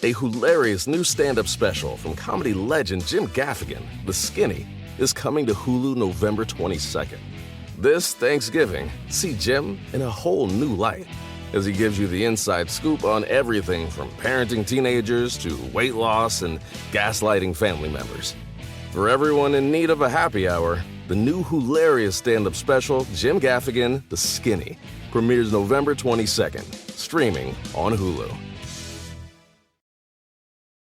A hilarious new stand-up special from comedy legend Jim Gaffigan, The Skinny, is coming to Hulu November 22nd. This Thanksgiving, see Jim in a whole new light as he gives you the inside scoop on everything from parenting teenagers to weight loss and gaslighting family members. For everyone in need of a happy hour, the new hilarious stand-up special, Jim Gaffigan, The Skinny, premieres November 22nd, streaming on Hulu.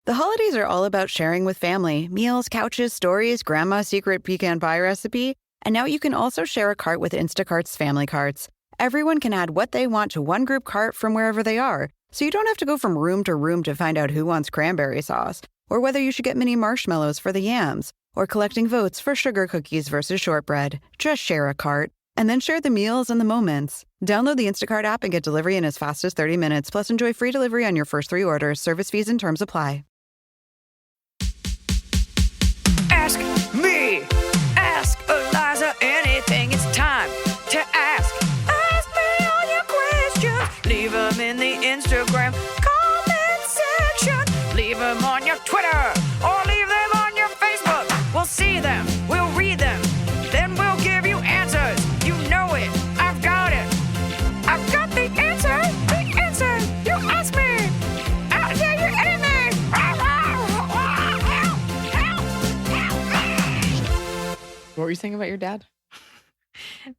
The holidays are all about sharing with family. Meals, couches, stories, grandma's secret pecan pie recipe. And now you can also share a cart with Instacart's family carts. Everyone can add what they want to one group cart from wherever they are. So you don't have to go from room to room to find out who wants cranberry sauce, or whether you should get mini marshmallows for the yams, or collecting votes for sugar cookies versus shortbread. Just share a cart. And then share the meals and the moments. Download the Instacart app and get delivery in as fast as 30 minutes. Plus, enjoy free delivery on your first 3 orders. Service fees and terms apply. Ask me, ask Iliza anything. It's time to ask. Ask me all your questions. Leave them in the Instagram comment section. Leave them on your Twitter or leave them on your Facebook. We'll see them, we'll read them, then we'll give you answers. You know it, I've got it. I've got the answer, you ask me. I'll tell you anything. What were you saying about your dad?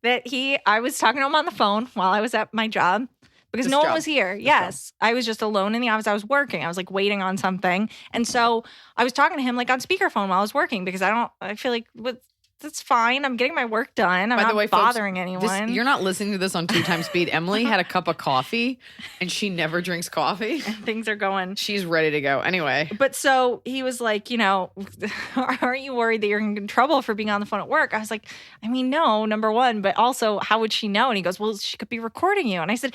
That I was talking to him on the phone while I was at my job because no one was here. Yes. I was just alone in the office. I was working. I was like waiting on something. And so I was talking to him like on speakerphone while I was working because I feel like that's fine. I'm getting my work done. I'm not bothering anyone. You're not listening to this on 2 times speed. Emily had a cup of coffee and she never drinks coffee. And things are going. She's ready to go. Anyway. But so he was like, aren't you worried that you're in trouble for being on the phone at work? I was like, I mean, no, number one, but also how would she know? And he goes, well, she could be recording you. And I said,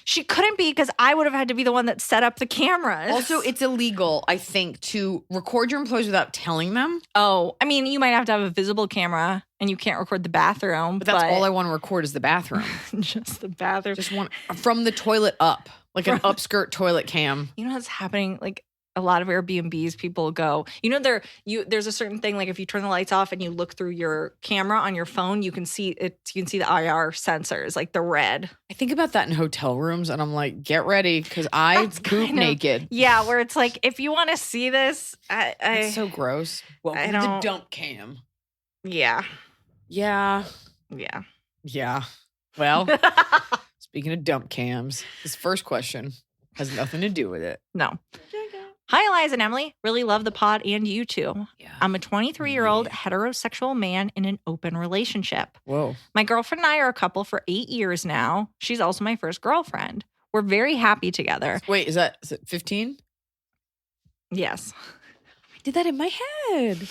she couldn't be because I would have had to be the one that set up the cameras. Also, it's illegal, I think, to record your employees without telling them. Oh, I mean, you might have to have a visible camera and you can't record the bathroom. But that's all I want to record is the bathroom. Just the bathroom. Just one from the toilet up, like an upskirt toilet cam. You know what's happening? Like a lot of Airbnbs, people go, there's a certain thing, like if you turn the lights off and you look through your camera on your phone, you can see it. You can see the IR sensors, like the red. I think about that in hotel rooms and I'm like, get ready because I poop naked. Yeah, where it's like, if you want to see this, it's so gross. Welcome to the dump cam. Yeah. Yeah. Yeah. Yeah. Well, speaking of dump cams, this first question has nothing to do with it. No. Hi, Iliza and Emily. Really love the pod and you too. Yeah. I'm a 23-year-old heterosexual man in an open relationship. Whoa. My girlfriend and I are a couple for 8 years now. She's also my first girlfriend. We're very happy together. Wait, is it 15? Yes. I did that in my head.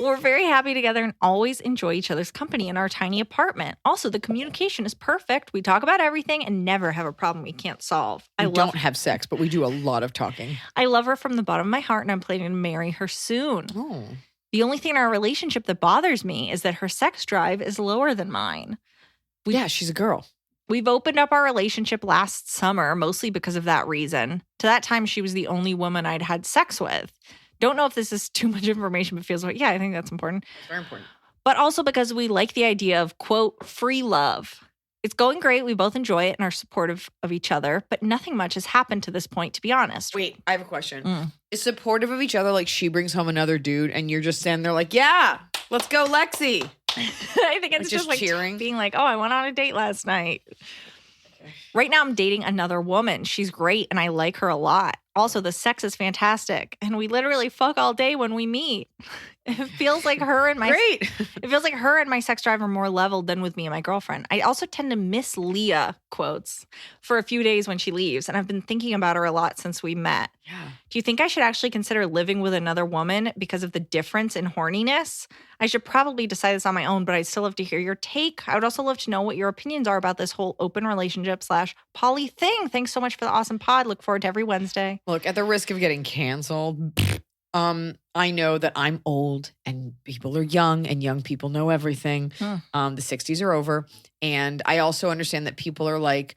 We're very happy together and always enjoy each other's company in our tiny apartment. Also, the communication is perfect. We talk about everything and never have a problem we can't solve. We don't have sex, but we do a lot of talking. I love her from the bottom of my heart and I'm planning to marry her soon. Oh. The only thing in our relationship that bothers me is that her sex drive is lower than mine. Yeah, she's a girl. We've opened up our relationship last summer, mostly because of that reason. To that time, she was the only woman I'd had sex with. Don't know if this is too much information, but feels like, yeah, I think that's important. It's very important. But also because we like the idea of, quote, free love. It's going great. We both enjoy it and are supportive of each other, but nothing much has happened to this point, to be honest. Wait, I have a question. Is supportive of each other like she brings home another dude and you're just standing there like, yeah, let's go, Lexi. I think it's just like cheering. Being like, oh, I went on a date last night. Okay. Right now I'm dating another woman. She's great and I like her a lot. Also, the sex is fantastic, and we literally fuck all day when we meet. It feels like her and my It feels like her and my sex drive are more leveled than with me and my girlfriend. I also tend to miss Leah, quotes, for a few days when she leaves, and I've been thinking about her a lot since we met. Yeah. Do you think I should actually consider living with another woman because of the difference in horniness? I should probably decide this on my own, but I'd still love to hear your take. I would also love to know what your opinions are about this whole open relationship / poly thing. Thanks so much for the awesome pod. Look forward to every Wednesday. Look, at the risk of getting canceled, I know that I'm old and people are young and young people know everything. The 60s are over. And I also understand that people are like,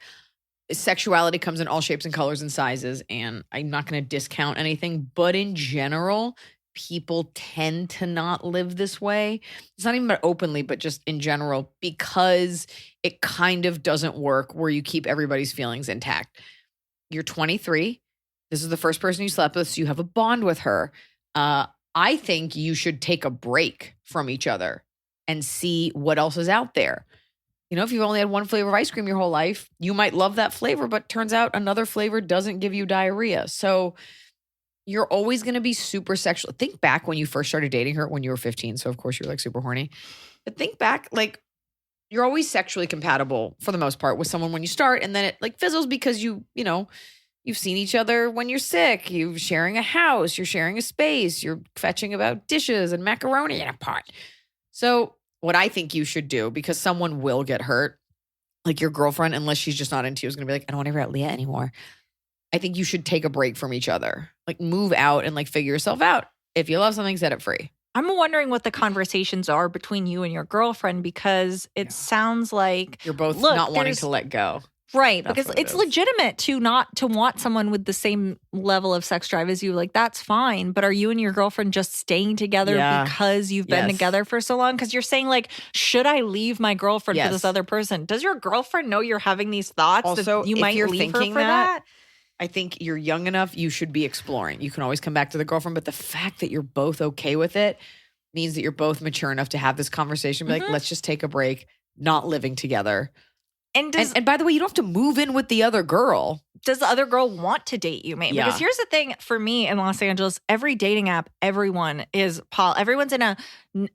sexuality comes in all shapes and colors and sizes, and I'm not going to discount anything, but in general, people tend to not live this way. It's not even about openly, but just in general, because it kind of doesn't work where you keep everybody's feelings intact. You're 23. This is the first person you slept with, so you have a bond with her. I think you should take a break from each other and see what else is out there. You know, if you've only had one flavor of ice cream your whole life, you might love that flavor, but turns out another flavor doesn't give you diarrhea. So you're always going to be super sexual. Think back when you first started dating her when you were 15. So of course you're like super horny. But think back, like you're always sexually compatible for the most part with someone when you start, and then it like fizzles because you've seen each other when you're sick. You're sharing a house. You're sharing a space. You're fetching about dishes and macaroni in a pot. So what I think you should do, because someone will get hurt, like your girlfriend, unless she's just not into you, is going to be like, I don't want to hear about Leah anymore. I think you should take a break from each other. Like move out and like figure yourself out. If you love something, set it free. I'm wondering what the conversations are between you and your girlfriend, because it sounds like you're both not wanting to let go. Right. That's because what it it's is. legitimate to not to want someone with the same level of sex drive as you. Like, that's fine. But are you and your girlfriend just staying together because you've been together for so long? Because you're saying, like, should I leave my girlfriend for this other person? Does your girlfriend know you're having these thoughts Also, that you if might you're leave her thinking for that? I think you're young enough, you should be exploring. You can always come back to the girlfriend, but the fact that you're both okay with it means that you're both mature enough to have this conversation. Be like, let's just take a break, not living together. And by the way, you don't have to move in with the other girl. Does the other girl want to date you, maybe? Yeah. Because here's the thing for me in Los Angeles, every dating app, everyone's in a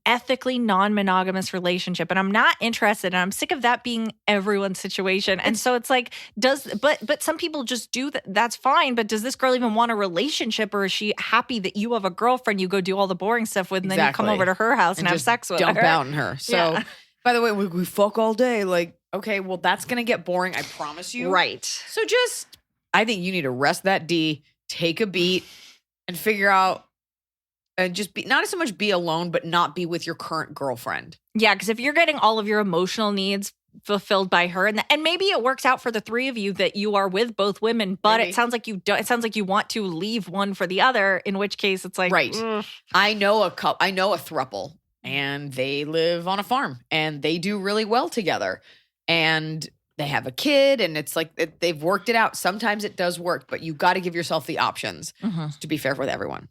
ethically non-monogamous relationship. And I'm not interested. And I'm sick of that being everyone's situation. And so it's like, but some people just do that. That's fine. But does this girl even want a relationship, or is she happy that you have a girlfriend you go do all the boring stuff with, and then you come over to her house and have just sex with dump her? out on her. So, by the way, we fuck all day. Like, okay, well, that's going to get boring. I promise you. Right. So I think you need to rest that D, take a beat, and figure out, and just be, not so much be alone, but not be with your current girlfriend. Yeah, because if you're getting all of your emotional needs fulfilled by her, and maybe it works out for the three of you that you are with both women, but it sounds like you don't. It sounds like you want to leave one for the other, in which case it's like, right. I know a throuple, and they live on a farm, and they do really well together, and they have a kid, and it's like they've worked it out. Sometimes it does work, but you got to give yourself the options to be fair with everyone.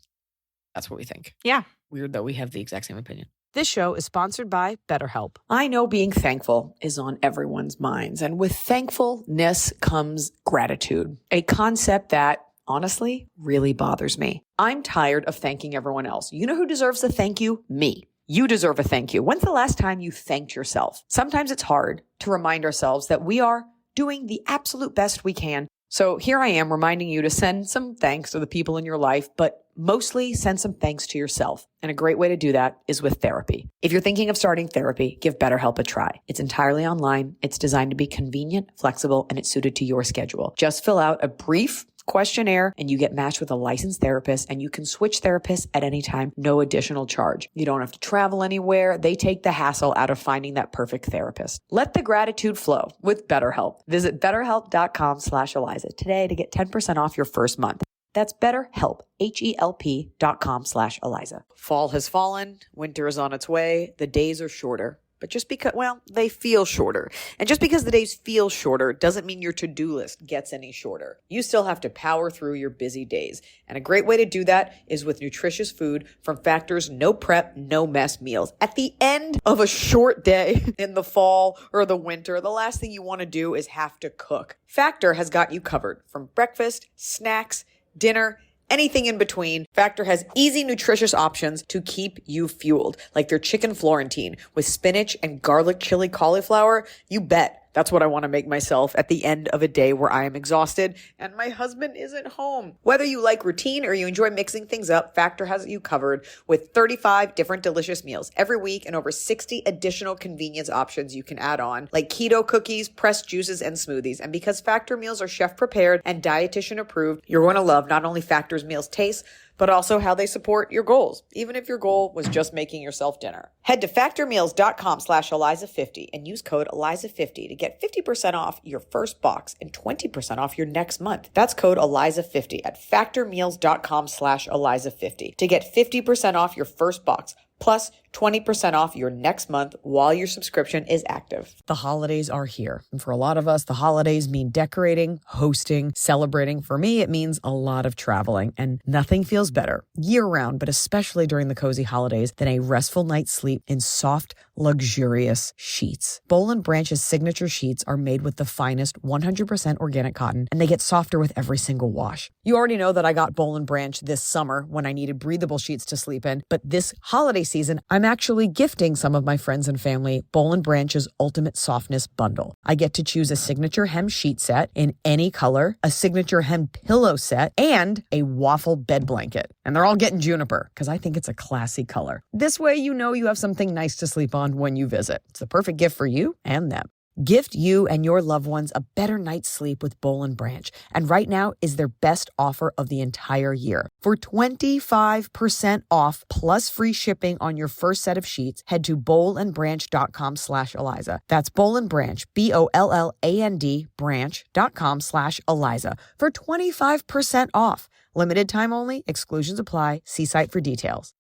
That's what we think. Yeah. Weird though, we have the exact same opinion. This show is sponsored by BetterHelp. I know being thankful is on everyone's minds, and with thankfulness comes gratitude, a concept that honestly really bothers me. I'm tired of thanking everyone else. You know who deserves a thank you? Me. You deserve a thank you. When's the last time you thanked yourself? Sometimes it's hard to remind ourselves that we are doing the absolute best we can. So here I am reminding you to send some thanks to the people in your life, but mostly send some thanks to yourself. And a great way to do that is with therapy. If you're thinking of starting therapy, give BetterHelp a try. It's entirely online. It's designed to be convenient, flexible, and it's suited to your schedule. Just fill out a brief questionnaire and you get matched with a licensed therapist, and you can switch therapists at any time, no additional charge. You don't have to travel anywhere. They take the hassle out of finding that perfect therapist. Let the gratitude flow with BetterHelp. Visit betterhelp.com/Iliza today to get 10% off your first month. That's BetterHelp, HELP.com/Iliza. Fall has fallen. Winter is on its way. The days are shorter. But just because, they feel shorter. And just because the days feel shorter doesn't mean your to-do list gets any shorter. You still have to power through your busy days. And a great way to do that is with nutritious food from Factor's no prep, no mess meals. At the end of a short day in the fall or the winter, the last thing you want to do is have to cook. Factor has got you covered from breakfast, snacks, dinner, anything in between. Factor has easy, nutritious options to keep you fueled, like their chicken Florentine with spinach and garlic chili cauliflower. You bet. That's what I want to make myself at the end of a day where I am exhausted and my husband isn't home. Whether you like routine or you enjoy mixing things up, Factor has you covered with 35 different delicious meals every week and over 60 additional convenience options you can add on, like keto cookies, pressed juices, and smoothies. And because Factor meals are chef prepared and dietitian approved, you're going to love not only Factor's meals taste, but also how they support your goals, even if your goal was just making yourself dinner. Head to factormeals.com/Eliza50 and use code Eliza50 to get 50% off your first box and 20% off your next month. That's code Eliza50 at factormeals.com/Eliza50 to get 50% off your first box plus 20% off your next month while your subscription is active. The holidays are here. And for a lot of us, the holidays mean decorating, hosting, celebrating. For me, it means a lot of traveling. And nothing feels better year-round, but especially during the cozy holidays, than a restful night's sleep in soft, luxurious sheets. Boll & Branch's signature sheets are made with the finest 100% organic cotton, and they get softer with every single wash. You already know that I got Boll & Branch this summer when I needed breathable sheets to sleep in, but this holiday season, I'm actually gifting some of my friends and family Boll & Branch's Ultimate Softness Bundle. I get to choose a signature hem sheet set in any color, a signature hem pillow set, and a waffle bed blanket. And they're all getting juniper because I think it's a classy color. This way, you know you have something nice to sleep on when you visit. It's the perfect gift for you and them. Gift you and your loved ones a better night's sleep with Boll & Branch. And right now is their best offer of the entire year. For 25% off plus free shipping on your first set of sheets, head to bollandbranch.com/Eliza. That's Boll & Branch, BOLLAND branch.com/Eliza for 25% off. Limited time only. Exclusions apply. See site for details.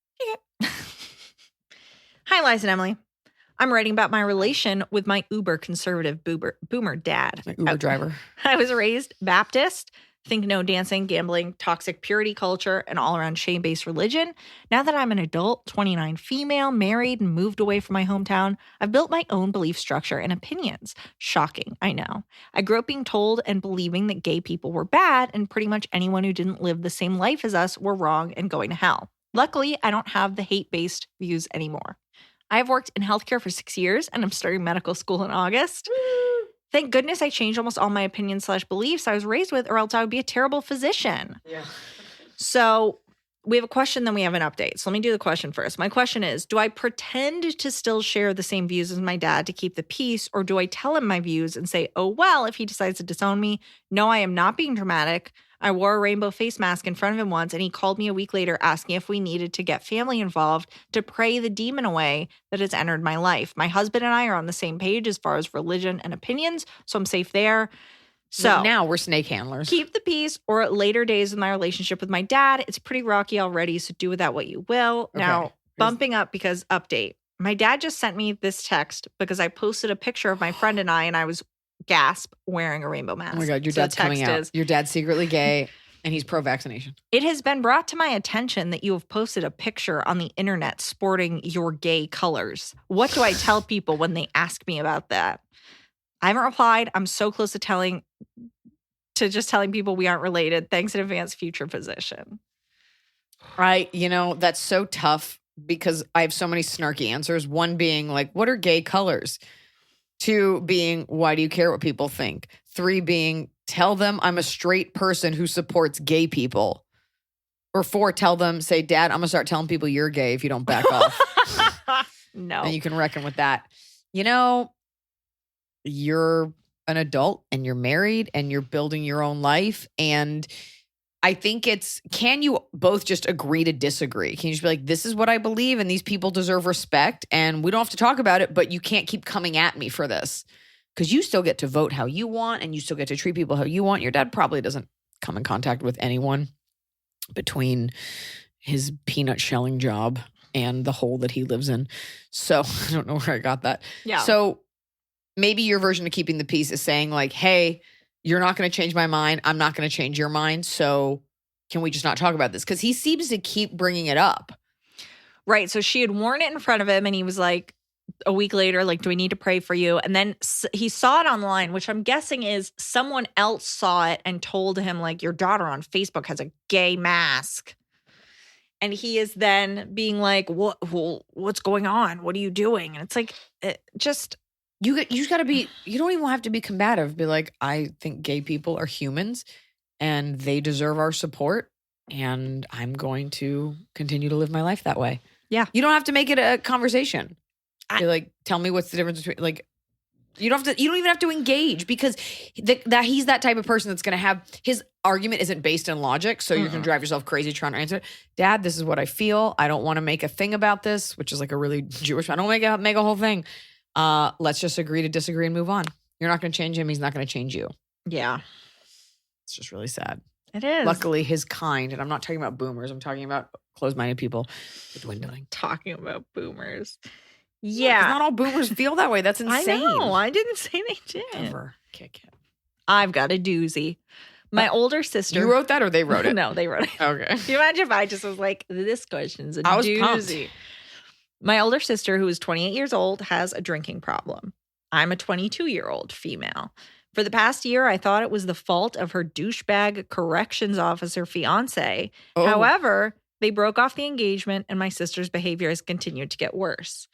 Hi, Liza and Emily. I'm writing about my relation with my uber conservative boomer dad. My Uber driver. I was raised Baptist, think no dancing, gambling, toxic purity culture, and all around shame-based religion. Now that I'm an adult, 29 female, married, and moved away from my hometown, I've built my own belief structure and opinions. Shocking, I know. I grew up being told and believing that gay people were bad, and pretty much anyone who didn't live the same life as us were wrong and going to hell. Luckily, I don't have the hate-based views anymore. I have worked in healthcare for 6 years, and I'm starting medical school in August. Thank goodness I changed almost all my opinions/beliefs I was raised with, or else I would be a terrible physician. Yeah. So we have a question, then we have an update. So let me do the question first. My question is, do I pretend to still share the same views as my dad to keep the peace, or do I tell him my views and say, oh, well, if he decides to disown me? No, I am not being dramatic. I wore a rainbow face mask in front of him once, and he called me a week later asking if we needed to get family involved to pray the demon away that has entered my life. My husband and I are on the same page as far as religion and opinions, so I'm safe there. So now we're snake handlers. Keep the peace, or at later days in my relationship with my dad, it's pretty rocky already, so do with that what you will. Okay. Now, bumping up because update. My dad just sent me this text because I posted a picture of my friend and I was gasp wearing a rainbow mask. Oh my God, your dad's coming out. Your dad's secretly gay and he's pro-vaccination. It has been brought to my attention that you have posted a picture on the internet sporting your gay colors. What do I tell people when they ask me about that? I haven't replied. I'm so close to telling people we aren't related. Thanks in advance, future physician. Right. You know, that's so tough because I have so many snarky answers. One being like, what are gay colors? 2 being, why do you care what people think? 3 being, tell them I'm a straight person who supports gay people. Or 4, tell them, say, Dad, I'm going to start telling people you're gay if you don't back off. No. And you can reckon with that. You know, you're an adult and you're married and you're building your own life. And I think can you both just agree to disagree? Can you just be like, this is what I believe and these people deserve respect and we don't have to talk about it, but you can't keep coming at me for this because you still get to vote how you want and you still get to treat people how you want. Your dad probably doesn't come in contact with anyone between his peanut shelling job and the hole that he lives in. So I don't know where I got that. Yeah. So maybe your version of keeping the peace is saying like, hey, you're not going to change my mind. I'm not going to change your mind. So can we just not talk about this? Because he seems to keep bringing it up. Right. So she had worn it in front of him and he was like, a week later, like, do we need to pray for you? And then he saw it online, which I'm guessing is someone else saw it and told him, like, your daughter on Facebook has a gay mask. And he is then being like, what's going on? What are you doing? And it's like, just... You just got to be, you don't even have to be combative. Be like, I think gay people are humans and they deserve our support. And I'm going to continue to live my life that way. Yeah. You don't have to make it a conversation. Be like, tell me what's the difference between, like, You don't even have to engage because that he's that type of person that's going to have his argument isn't based in logic. So you're going to drive yourself crazy trying to answer it. Dad, this is what I feel. I don't want to make a thing about this, which is like a really Jewish. I don't make a whole thing. Let's just agree to disagree and move on. You're not going to change him. He's not going to change you. Yeah. It's just really sad. It is. Luckily, his kind, and I'm not talking about boomers. I'm talking about closed-minded people. Dwindling. Talking about boomers. Yeah. Not all boomers feel that way. That's insane. I know. I didn't say they did. Ever. Kick it. I've got a doozy. My older sister. You wrote that or they wrote it? No, they wrote it. Okay. Can you imagine if I just was like, this question's a I was doozy. pumped. My older sister, who is 28 years old, has a drinking problem. I'm a 22-year-old female. For the past year, I thought it was the fault of her douchebag corrections officer fiance. Oh. However, they broke off the engagement and my sister's behavior has continued to get worse.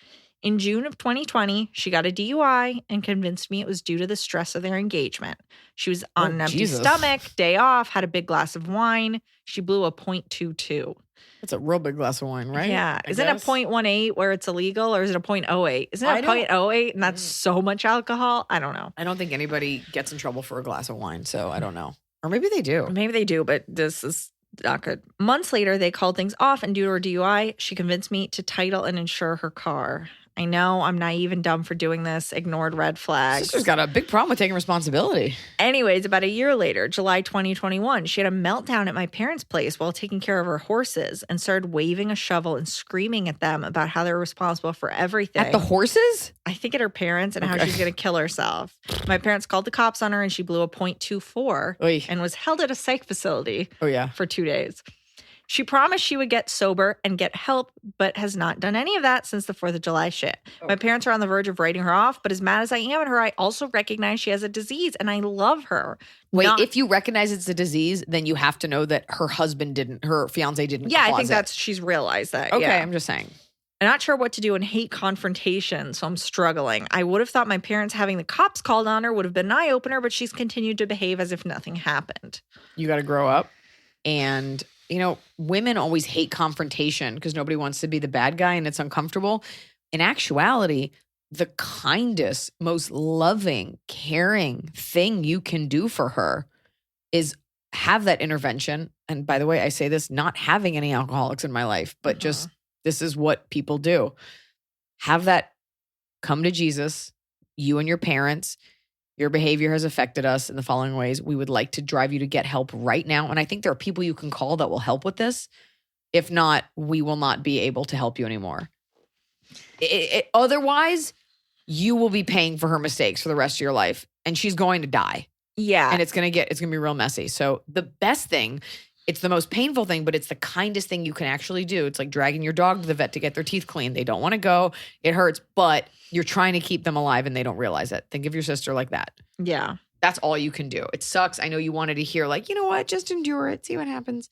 In June of 2020, she got a DUI and convinced me it was due to the stress of their engagement. She was on an empty stomach, day off, had a big glass of wine. She blew a .22. That's a real big glass of wine, right? Yeah. Isn't it a .18 where it's illegal or is it a .08? Isn't it a .08 and that's so much alcohol? I don't know. I don't think anybody gets in trouble for a glass of wine, so I don't know. Or maybe they do. Maybe they do, but this is not good. Months later, they called things off and due to her DUI, she convinced me to title and insure her car. I know I'm naive and dumb for doing this, ignored red flags. Sister's got a big problem with taking responsibility. Anyways, about a year later, July 2021, she had a meltdown at my parents' place while taking care of her horses and started waving a shovel and screaming at them about how they're responsible for everything. At the horses? I think at her parents and how she's going to kill herself. My parents called the cops on her and she blew a .24 Oy. and was held at a psych facility for 2 days. She promised she would get sober and get help, but has not done any of that since the 4th of July shit. Oh. My parents are on the verge of writing her off, but as mad as I am at her, I also recognize she has a disease and I love her. Wait, if you recognize it's a disease, then you have to know that her fiance didn't Yeah, cause I think it. she's realized that. Okay, yeah. I'm just saying. I'm not sure what to do and hate confrontation, so I'm struggling. I would have thought my parents having the cops called on her would have been an eye-opener, but she's continued to behave as if nothing happened. You got to grow up and... You know, women always hate confrontation because nobody wants to be the bad guy and it's uncomfortable. In actuality, the kindest, most loving, caring thing you can do for her is have that intervention. And by the way, I say this not having any alcoholics in my life, but just this is what people do. Have that come to Jesus, you and your parents. Your behavior has affected us in the following ways. We would like to drive you to get help right now. And I think there are people you can call that will help with this. If not, we will not be able to help you anymore. Otherwise, you will be paying for her mistakes for the rest of your life. And she's going to die. Yeah. And it's going to be real messy. So the best thing, it's the most painful thing, but it's the kindest thing you can actually do. It's like dragging your dog to the vet to get their teeth cleaned. They don't want to go. It hurts, but you're trying to keep them alive and they don't realize it. Think of your sister like that. Yeah. That's all you can do. It sucks. I know you wanted to hear like, you know what, just endure it. See what happens.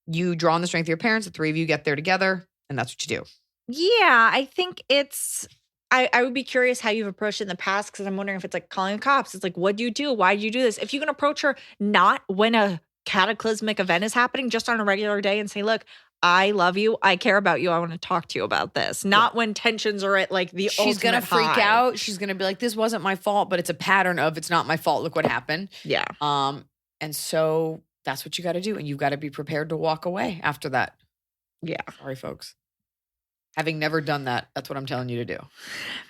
You draw on the strength of your parents. The three of you get there together and that's what you do. Yeah, I think it's... I would be curious how you've approached it in the past because I'm wondering if it's like calling the cops. It's like, what do you do? Why do you do this? If you can approach her not when a cataclysmic event is happening, just on a regular day and say, look, I love you. I care about you. I want to talk to you about this. Not when tensions are at like the ultimate She's going to freak high. out. She's going to be like, this wasn't my fault, but it's a pattern of it's not my fault. Look what happened. Yeah. And so that's what you got to do. And you've got to be prepared to walk away after that. Yeah. Sorry, folks. Having never done that, that's what I'm telling you to do.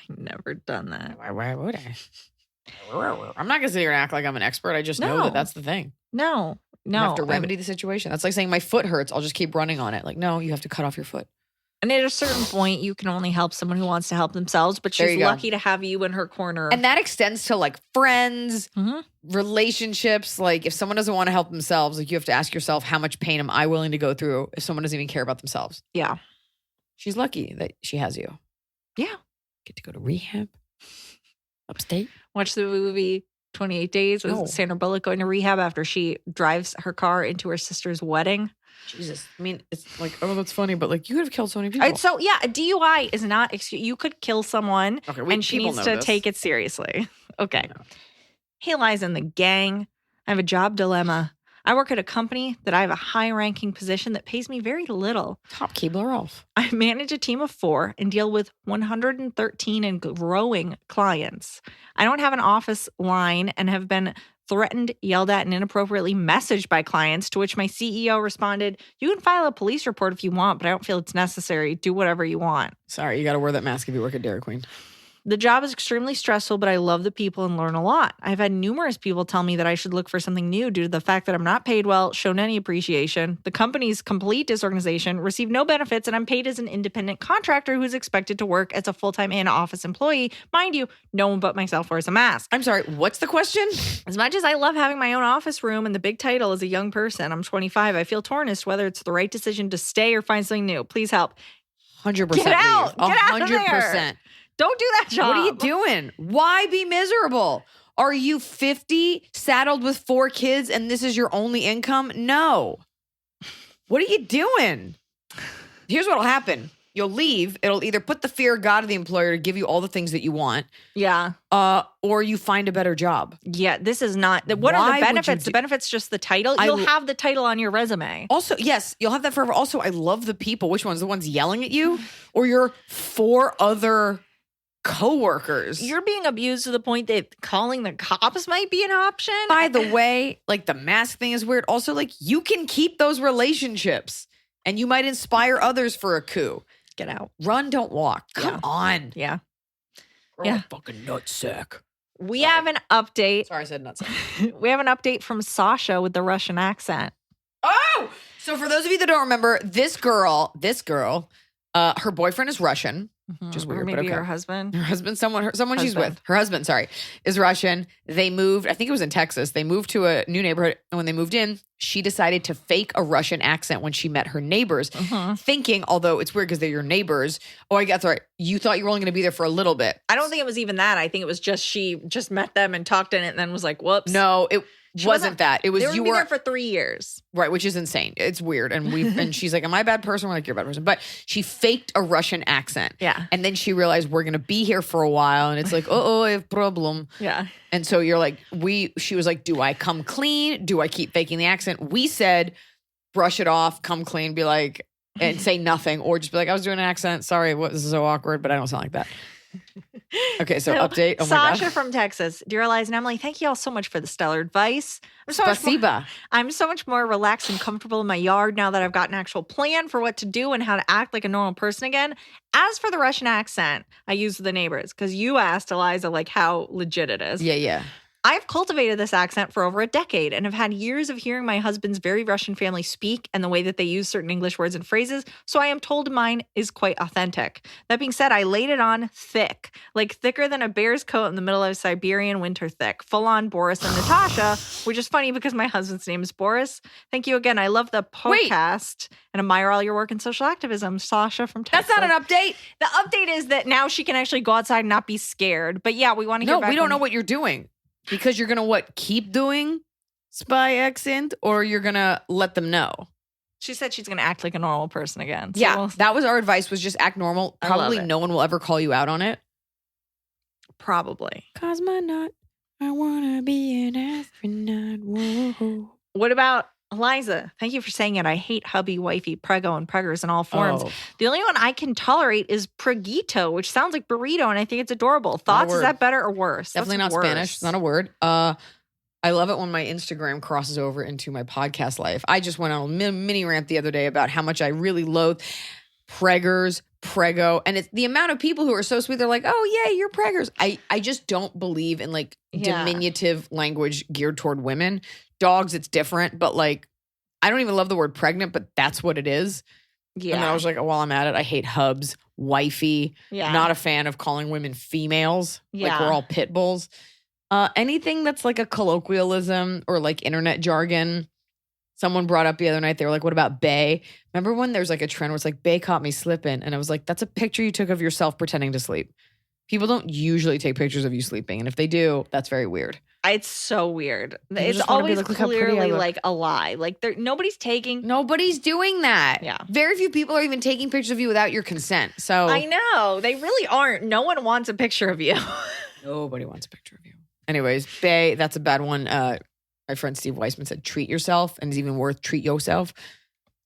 Having never done that. Why would I? I'm not going to sit here and act like I'm an expert. I just know that that's the thing. No. You have to remedy the situation. That's like saying my foot hurts. I'll just keep running on it. Like, no, you have to cut off your foot. And at a certain point, you can only help someone who wants to help themselves, but she's lucky to have you in her corner. And that extends to like friends, relationships. Like if someone doesn't want to help themselves, like you have to ask yourself, how much pain am I willing to go through if someone doesn't even care about themselves? Yeah. She's lucky that she has you. Yeah. Get to go to rehab. Upstate. Watch the movie 28 Days with Sandra Bullock going to rehab after she drives her car into her sister's wedding. Jesus. I mean, it's like, oh, that's funny, but like you could have killed so many people. So yeah, a DUI is not excuse. You could kill someone and she needs to take it seriously. Okay. Hey, Iliza and the gang. I have a job dilemma. I work at a company that I have a high-ranking position that pays me very little. Top Keebler Elf. I manage a team of 4 and deal with 113 and growing clients. I don't have an office line and have been threatened, yelled at, and inappropriately messaged by clients, to which my CEO responded, "You can file a police report if you want, but I don't feel it's necessary. Do whatever you want." Sorry, you got to wear that mask if you work at Dairy Queen. The job is extremely stressful, but I love the people and learn a lot. I've had numerous people tell me that I should look for something new due to the fact that I'm not paid well, shown any appreciation. The company's complete disorganization, receive no benefits, and I'm paid as an independent contractor who's expected to work as a full-time in-office employee. Mind you, no one but myself wears a mask. I'm sorry, what's the question? As much as I love having my own office room and the big title as a young person, I'm 25, I feel torn as to whether it's the right decision to stay or find something new. Please help. 100% Get out. leave. Get out of there. 100%. Don't do that job. What are you doing? Why be miserable? Are you 50, saddled with 4 kids, and this is your only income? No. What are you doing? Here's what'll happen. You'll leave. It'll either put the fear of God of the employer to give you all the things that you want. Yeah. Or you find a better job. Yeah, this is not. What Why are would the you benefits? The benefits just the title. You'll have the title on your resume. Also, yes, you'll have that forever. Also, I love the people. Which ones? The ones yelling at you or your 4 other coworkers? You're being abused to the point that calling the cops might be an option. By the way, like the mask thing is weird. Also, like you can keep those relationships and you might inspire others for a coup. Get out. Run, don't walk. Come on. Yeah. Yeah. Fucking nutsack. We have an update. Sorry, I said nutsack. We have an update from Sasha with the Russian accent. Oh! So for those of you that don't remember, this girl, her boyfriend is Russian. Just weird, or maybe but okay. her husband. Her husband, someone she's with. Her husband, sorry, is Russian. They moved, I think it was in Texas. They moved to a new neighborhood. And when they moved in, she decided to fake a Russian accent when she met her neighbors, thinking, although it's weird because they're your neighbors. Oh, I guess, sorry. You thought you were only going to be there for a little bit. I don't think it was even that. I think it was just she just met them and talked in it and then was like, whoops. No, it wasn't that. It was they were you be were there for 3 years. Right, which is insane. It's weird. And and she's like, am I a bad person? We're like, you're a bad person. But she faked a Russian accent. Yeah. And then she realized we're gonna be here for a while. And it's like, I have problem. Yeah. And so you're like, she was like, do I come clean? Do I keep faking the accent? We said, brush it off, come clean, be like, and say nothing. Or just be like, I was doing an accent. Sorry, this is so awkward, but I don't sound like that. Okay, so update. Oh my Sasha God. from Texas. Dear Eliza and Emily, thank you all so much for the stellar advice. Spasiba. I'm so much more relaxed and comfortable in my yard now that I've got an actual plan for what to do and how to act like a normal person again. As for the Russian accent, I use with the neighbors because you asked Eliza like how legit it is. Yeah. I've cultivated this accent for over a decade and have had years of hearing my husband's very Russian family speak and the way that they use certain English words and phrases, so I am told mine is quite authentic. That being said, I laid it on thick, like thicker than a bear's coat in the middle of Siberian winter thick, full-on Boris and Natasha, which is funny because my husband's name is Boris. Thank you again. I love the podcast and admire all your work in social activism. Sasha from Texas. That's not an update. The update is that now she can actually go outside and not be scared. But yeah, we want to hear back. No, we don't know what you're doing. Because you're going to keep doing spy accent or you're going to let them know? She said she's going to act like a normal person again. So Yeah, that was our advice, was just act normal. I love Probably it. no one will ever call you out on it. Probably. Cosmonaut, I want to be an astronaut. Whoa. What about Eliza? Thank you for saying it. I hate hubby, wifey, prego, and preggers in all forms. Oh. The only one I can tolerate is preguito, which sounds like burrito, and I think it's adorable. Thoughts? Is word. that better or worse? Definitely That's not worse. Spanish. It's not a word. I love it when my Instagram crosses over into my podcast life. I just went on a mini rant the other day about how much I really loathe preggers, prego, and it's the amount of people who are so sweet. They're like, oh, yeah, you're preggers. I just don't believe in diminutive language geared toward women. Dogs, it's different, but I don't even love the word pregnant, but that's what it is. Yeah. And then I was like, while I'm at it, I hate hubs, wifey. Yeah. Not a fan of calling women females. Yeah. Like we're all pit bulls. Anything that's like a colloquialism or like internet jargon. Someone brought up the other night, they were like, what about bae? Remember when there's like a trend where it's like, bae caught me slipping? And I was like, that's a picture you took of yourself pretending to sleep. People don't usually take pictures of you sleeping. And if they do, that's very weird. It's so weird. People It's just wanna be always like, look how pretty I clearly look. like a lie. Like nobody's taking. Nobody's doing that. Yeah. Very few people are even taking pictures of you without your consent. So I know. They really aren't. No one wants a picture of you. nobody wants a picture of you. Anyways, bae, that's a bad one. my friend Steve Weissman said, treat yourself, and it's even worth treat yourself.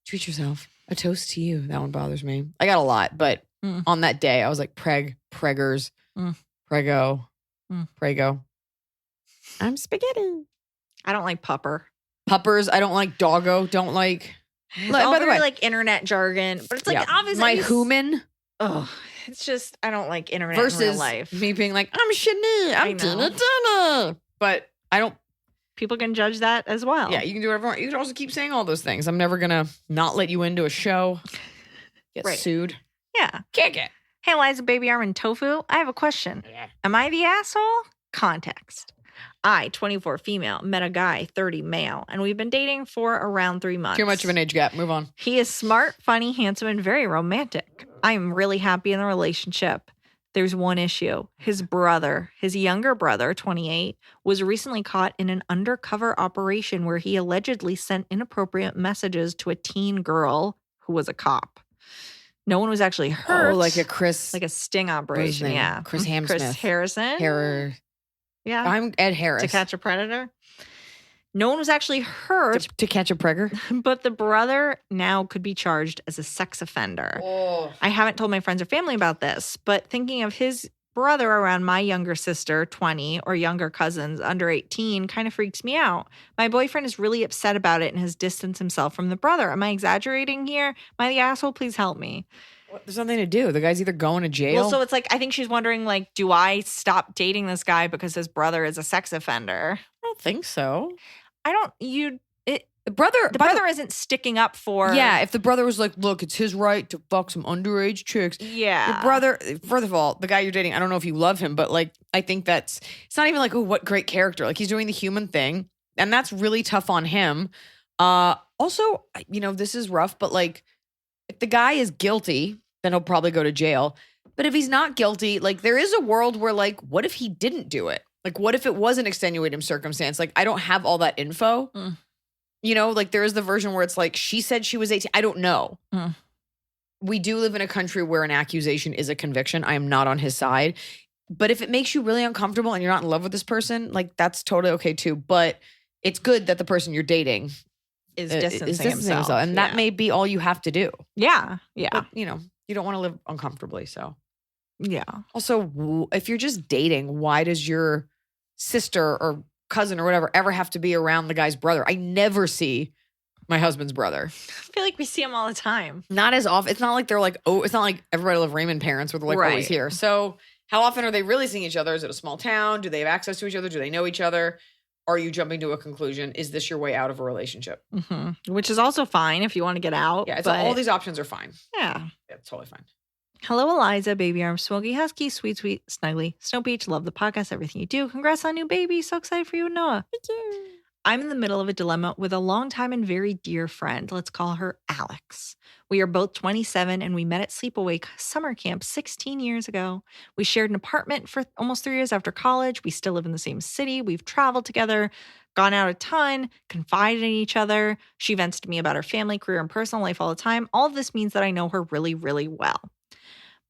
Treat yourself. A toast to you. That one bothers me. I got a lot, but on that day, I was like, preggers, prego, prego. I'm spaghetti. I don't like pupper. Puppers. I don't like doggo. Don't like. It's all very like internet jargon, but it's like obviously my human. Oh, it's just I don't like internet versus in real life. Me being like I'm Shanae, I'm Tina, but I don't. People can judge that as well. Yeah, you can do whatever you want. You can also keep saying all those things. I'm never gonna not let you into a show. Get sued. Yeah, kick it. Hey, Iliza, baby arm and tofu. I have a question. Am I the asshole? Context. I, 24 female, met a guy, 30 male, and we've been dating for around 3 months. Too much of an age gap. Move on. He is smart, funny, handsome, and very romantic. I am really happy in the relationship. There's one issue. His brother, his younger brother, 28, was recently caught in an undercover operation where he allegedly sent inappropriate messages to a teen girl who was a cop. No one was actually hurt. Oh, like a sting operation. Yeah. Chris Hamsmith. Chris Harrison. Yeah. I'm Ed Harris. To Catch a Predator. No one was actually hurt. To Catch a Pregger. But the brother now could be charged as a sex offender. Oh. I haven't told my friends or family about this, but thinking of his brother around my younger sister, 20, or younger cousins under 18 kind of freaks me out. My boyfriend is really upset about it and has distanced himself from the brother. Am I exaggerating here? Am I the asshole? Please help me. There's nothing to do. The guy's either going to jail. Well, so it's like, I think she's wondering, like, do I stop dating this guy because his brother is a sex offender? I don't think so. The brother isn't sticking up for. Yeah, if the brother was like, look, it's his right to fuck some underage chicks. Yeah. Your brother, first of all, the guy you're dating, I don't know if you love him, but like, I think it's not even like, oh, what great character. Like, he's doing the human thing. And that's really tough on him. Also, this is rough, but like, if the guy is guilty, then he'll probably go to jail. But if he's not guilty, like there is a world where like, what if he didn't do it? Like, what if it was an extenuating circumstance? Like, I don't have all that info. Like there is the version where it's like, she said she was 18. I don't know. We do live in a country where an accusation is a conviction. I am not on his side. But if it makes you really uncomfortable and you're not in love with this person, like that's totally okay too. But it's good that the person you're dating is distancing himself. And that may be all you have to do. Yeah. Yeah. But, you don't want to live uncomfortably. So, yeah. Also, if you're just dating, why does your sister or cousin or whatever ever have to be around the guy's brother? I never see my husband's brother. I feel like we see him all the time. Not as often. It's not like they're like, it's not like everybody love Raymond parents where they're like always here. So how often are they really seeing each other? Is it a small town? Do they have access to each other? Do they know each other? Are you jumping to a conclusion? Is this your way out of a relationship? Which is also fine if you want to get out. Yeah, all these options are fine. Yeah. It's totally fine. Hello, Iliza, baby arm, smoky husky, sweet, snuggly, Snow Beach. Love the podcast, everything you do. Congrats on new baby. So excited for you and Noah. Thank you. I'm in the middle of a dilemma with a longtime and very dear friend. Let's call her Alex. We are both 27 and we met at Sleepaway Summer Camp 16 years ago. We shared an apartment for almost 3 years after college. We still live in the same city. We've traveled together, gone out a ton, confided in each other. She vents to me about her family, career, and personal life all the time. All of this means that I know her really, really well.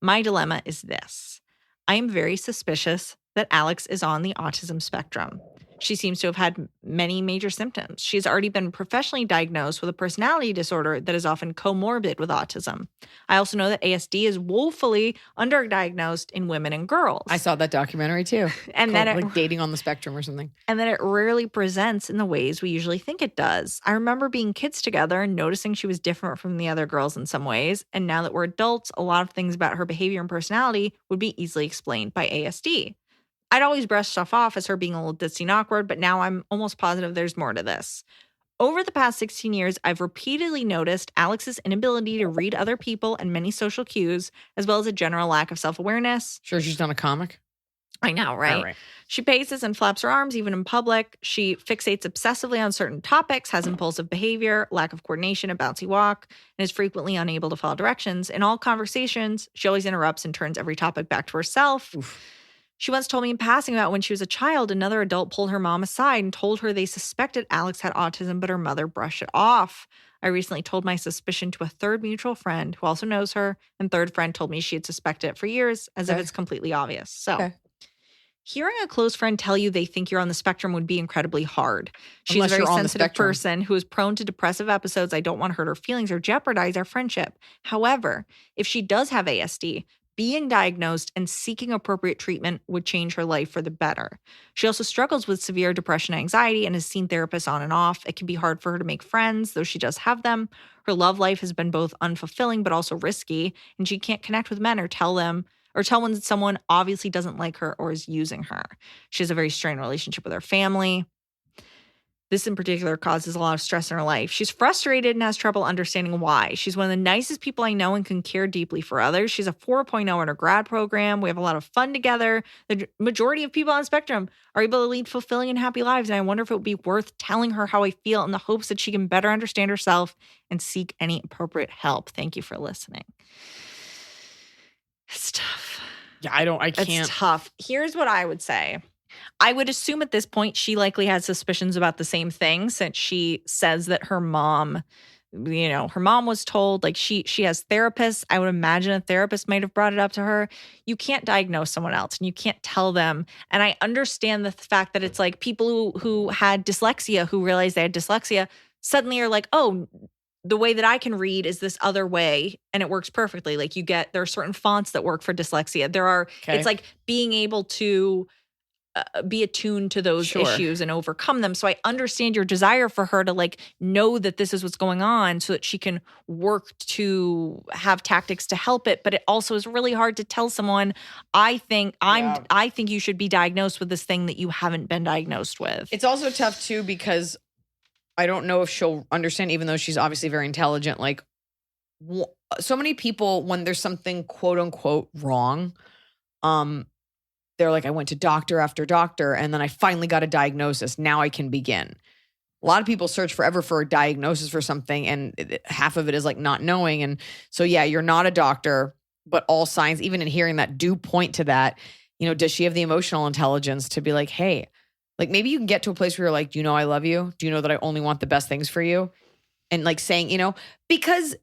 My dilemma is this. I am very suspicious that Alex is on the autism spectrum. She seems to have had many major symptoms. She's already been professionally diagnosed with a personality disorder that is often comorbid with autism. I also know that ASD is woefully underdiagnosed in women and girls. I saw that documentary too. And then like dating on the spectrum or something. And that it rarely presents in the ways we usually think it does. I remember being kids together and noticing she was different from the other girls in some ways. And now that we're adults, a lot of things about her behavior and personality would be easily explained by ASD. I'd always brush stuff off as her being a little ditzy and awkward, but now I'm almost positive there's more to this. Over the past 16 years, I've repeatedly noticed Alex's inability to read other people and many social cues, as well as a general lack of self-awareness. Sure, she's not a comic. I know, right? She paces and flaps her arms even in public. She fixates obsessively on certain topics, has impulsive behavior, lack of coordination, a bouncy walk, and is frequently unable to follow directions. In all conversations, she always interrupts and turns every topic back to herself. Oof. She once told me in passing about when she was a child, another adult pulled her mom aside and told her they suspected Alex had autism, but her mother brushed it off. I recently told my suspicion to a third mutual friend who also knows her, and third friend told me she had suspected it for years, as if it's completely obvious. So Hearing a close friend tell you they think you're on the spectrum would be incredibly hard. She's Unless a very you're on the sensitive spectrum. person who is prone to depressive episodes. I don't want to hurt her feelings or jeopardize our friendship. However, if she does have ASD, being diagnosed and seeking appropriate treatment would change her life for the better. She also struggles with severe depression and anxiety and has seen therapists on and off. It can be hard for her to make friends, though she does have them. Her love life has been both unfulfilling but also risky, and she can't connect with men or tell when someone obviously doesn't like her or is using her. She has a very strained relationship with her family. This in particular causes a lot of stress in her life. She's frustrated and has trouble understanding why. She's one of the nicest people I know and can care deeply for others. She's a 4.0 in her grad program. We have a lot of fun together. The majority of people on the spectrum are able to lead fulfilling and happy lives, and I wonder if it would be worth telling her how I feel in the hopes that she can better understand herself and seek any appropriate help. Thank you for listening. It's tough. Yeah, I can't. It's tough. Here's what I would say. I would assume at this point she likely has suspicions about the same thing, since she says that her mom was told, like she has therapists. I would imagine a therapist might have brought it up to her. You can't diagnose someone else and you can't tell them. And I understand the fact that it's like people who had dyslexia, who realized they had dyslexia, suddenly are like, oh, the way that I can read is this other way, and it works perfectly. Like there are certain fonts that work for dyslexia. It's like being able to be attuned to those issues and overcome them. So I understand your desire for her to like know that this is what's going on so that she can work to have tactics to help it. But it also is really hard to tell someone, I think you should be diagnosed with this thing that you haven't been diagnosed with. It's also tough too, because I don't know if she'll understand, even though she's obviously very intelligent. Like so many people, when there's something quote unquote wrong, they're like, I went to doctor after doctor, and then I finally got a diagnosis. Now I can begin. A lot of people search forever for a diagnosis for something, and half of it is like not knowing. And so, yeah, you're not a doctor, but all signs, even in hearing that, do point to that. Does she have the emotional intelligence to be like, hey, like maybe you can get to a place where you're like, do you know I love you? Do you know that I only want the best things for you? And like saying, because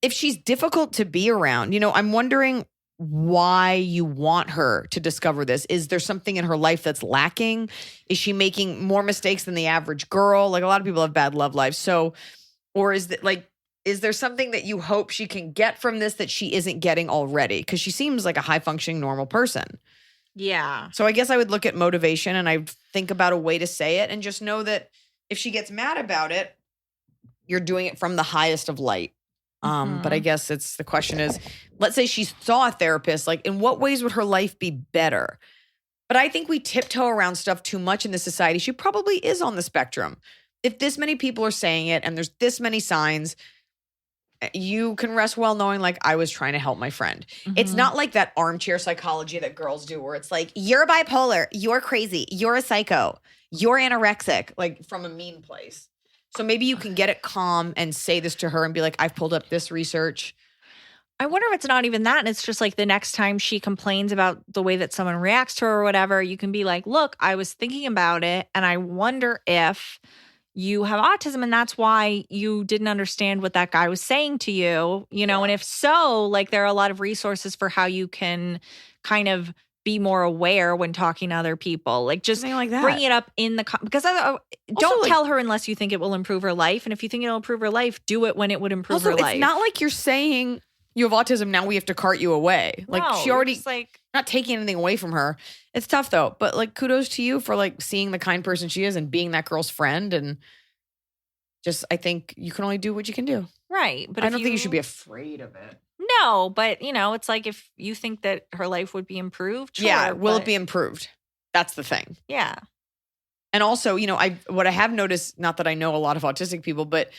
if she's difficult to be around, I'm wondering why you want her to discover this. Is there something in her life that's lacking? Is she making more mistakes than the average girl? Like a lot of people have bad love lives. So, or is there something that you hope she can get from this that she isn't getting already? Because she seems like a high functioning normal person. Yeah. So I guess I would look at motivation and I'd think about a way to say it, and just know that if she gets mad about it, you're doing it from the highest of light. But I guess the question is, let's say she saw a therapist, like in what ways would her life be better? But I think we tiptoe around stuff too much in this society. She probably is on the spectrum. If this many people are saying it and there's this many signs, you can rest well knowing like I was trying to help my friend. It's not like that armchair psychology that girls do where it's like, you're bipolar, you're crazy, you're a psycho, you're anorexic, like from a mean place. So maybe you can get it calm and say this to her and be like, I've pulled up this research. I wonder if it's not even that. And it's just like the next time she complains about the way that someone reacts to her or whatever, you can be like, look, I was thinking about it and I wonder if you have autism and that's why you didn't understand what that guy was saying to you, and if so, like there are a lot of resources for how you can kind of be more aware when talking to other people. Like just like that. Bring it up in the because don't tell her unless you think it will improve her life. And if you think it'll improve her life, do it when it would improve her life. It's not like you're saying you have autism, now we have to cart you away. Like no, she already like not taking anything away from her. It's tough though. But like kudos to you for like seeing the kind person she is and being that girl's friend. And just I think you can only do what you can do. Right. But I don't think you should be afraid of it. No, but it's like if you think that her life would be improved. Sure, yeah. Will it be improved? That's the thing. Yeah. And also, what I have noticed, not that I know a lot of autistic people, but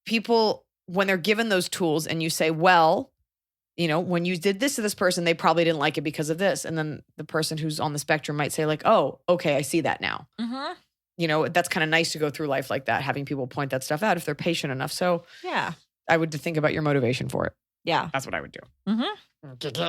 people, when they're given those tools and you say, well, when you did this to this person, they probably didn't like it because of this. And then the person who's on the spectrum might say like, oh, okay, I see that now. That's kind of nice to go through life like that, having people point that stuff out if they're patient enough. So yeah, I would think about your motivation for it. Yeah. That's what I would do.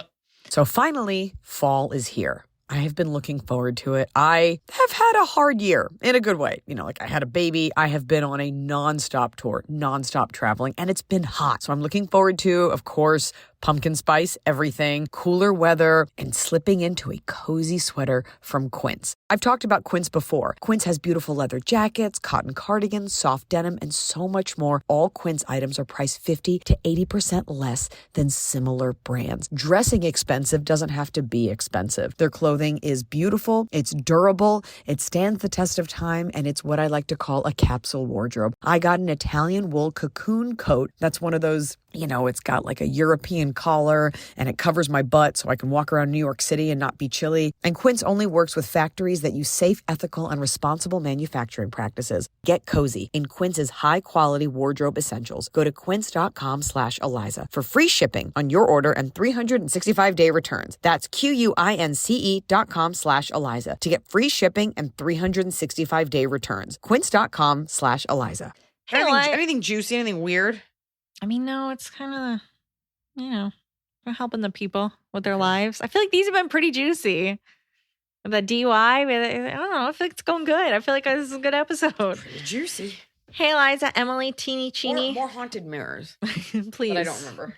So finally, fall is here. I have been looking forward to it. I have had a hard year in a good way. Like I had a baby. I have been on a nonstop tour, nonstop traveling, and it's been hot. So I'm looking forward to, of course, pumpkin spice, everything, cooler weather, and slipping into a cozy sweater from Quince. I've talked about Quince before. Quince has beautiful leather jackets, cotton cardigans, soft denim, and so much more. All Quince items are priced 50 to 80% less than similar brands. Dressing expensive doesn't have to be expensive. Their clothing is beautiful, it's durable, it stands the test of time, and it's what I like to call a capsule wardrobe. I got an Italian wool cocoon coat that's one of those, it's got like a European collar and it covers my butt so I can walk around New York City and not be chilly. And Quince only works with factories that use safe, ethical, and responsible manufacturing practices. Get cozy in Quince's high-quality wardrobe essentials. Go to quince.com/Iliza for free shipping on your order and 365-day returns. That's QUINCE.com/Iliza to get free shipping and 365-day returns. Quince.com/Iliza. Hey, Anything juicy? Anything weird? I mean, no, it's kind of, we're helping the people with their lives. I feel like these have been pretty juicy. The DUI, I don't know. I feel like it's going good. I feel like this is a good episode. Pretty juicy. Hey, Iliza, Emily, Teeny, Cheeny. More haunted mirrors. Please. That I don't remember.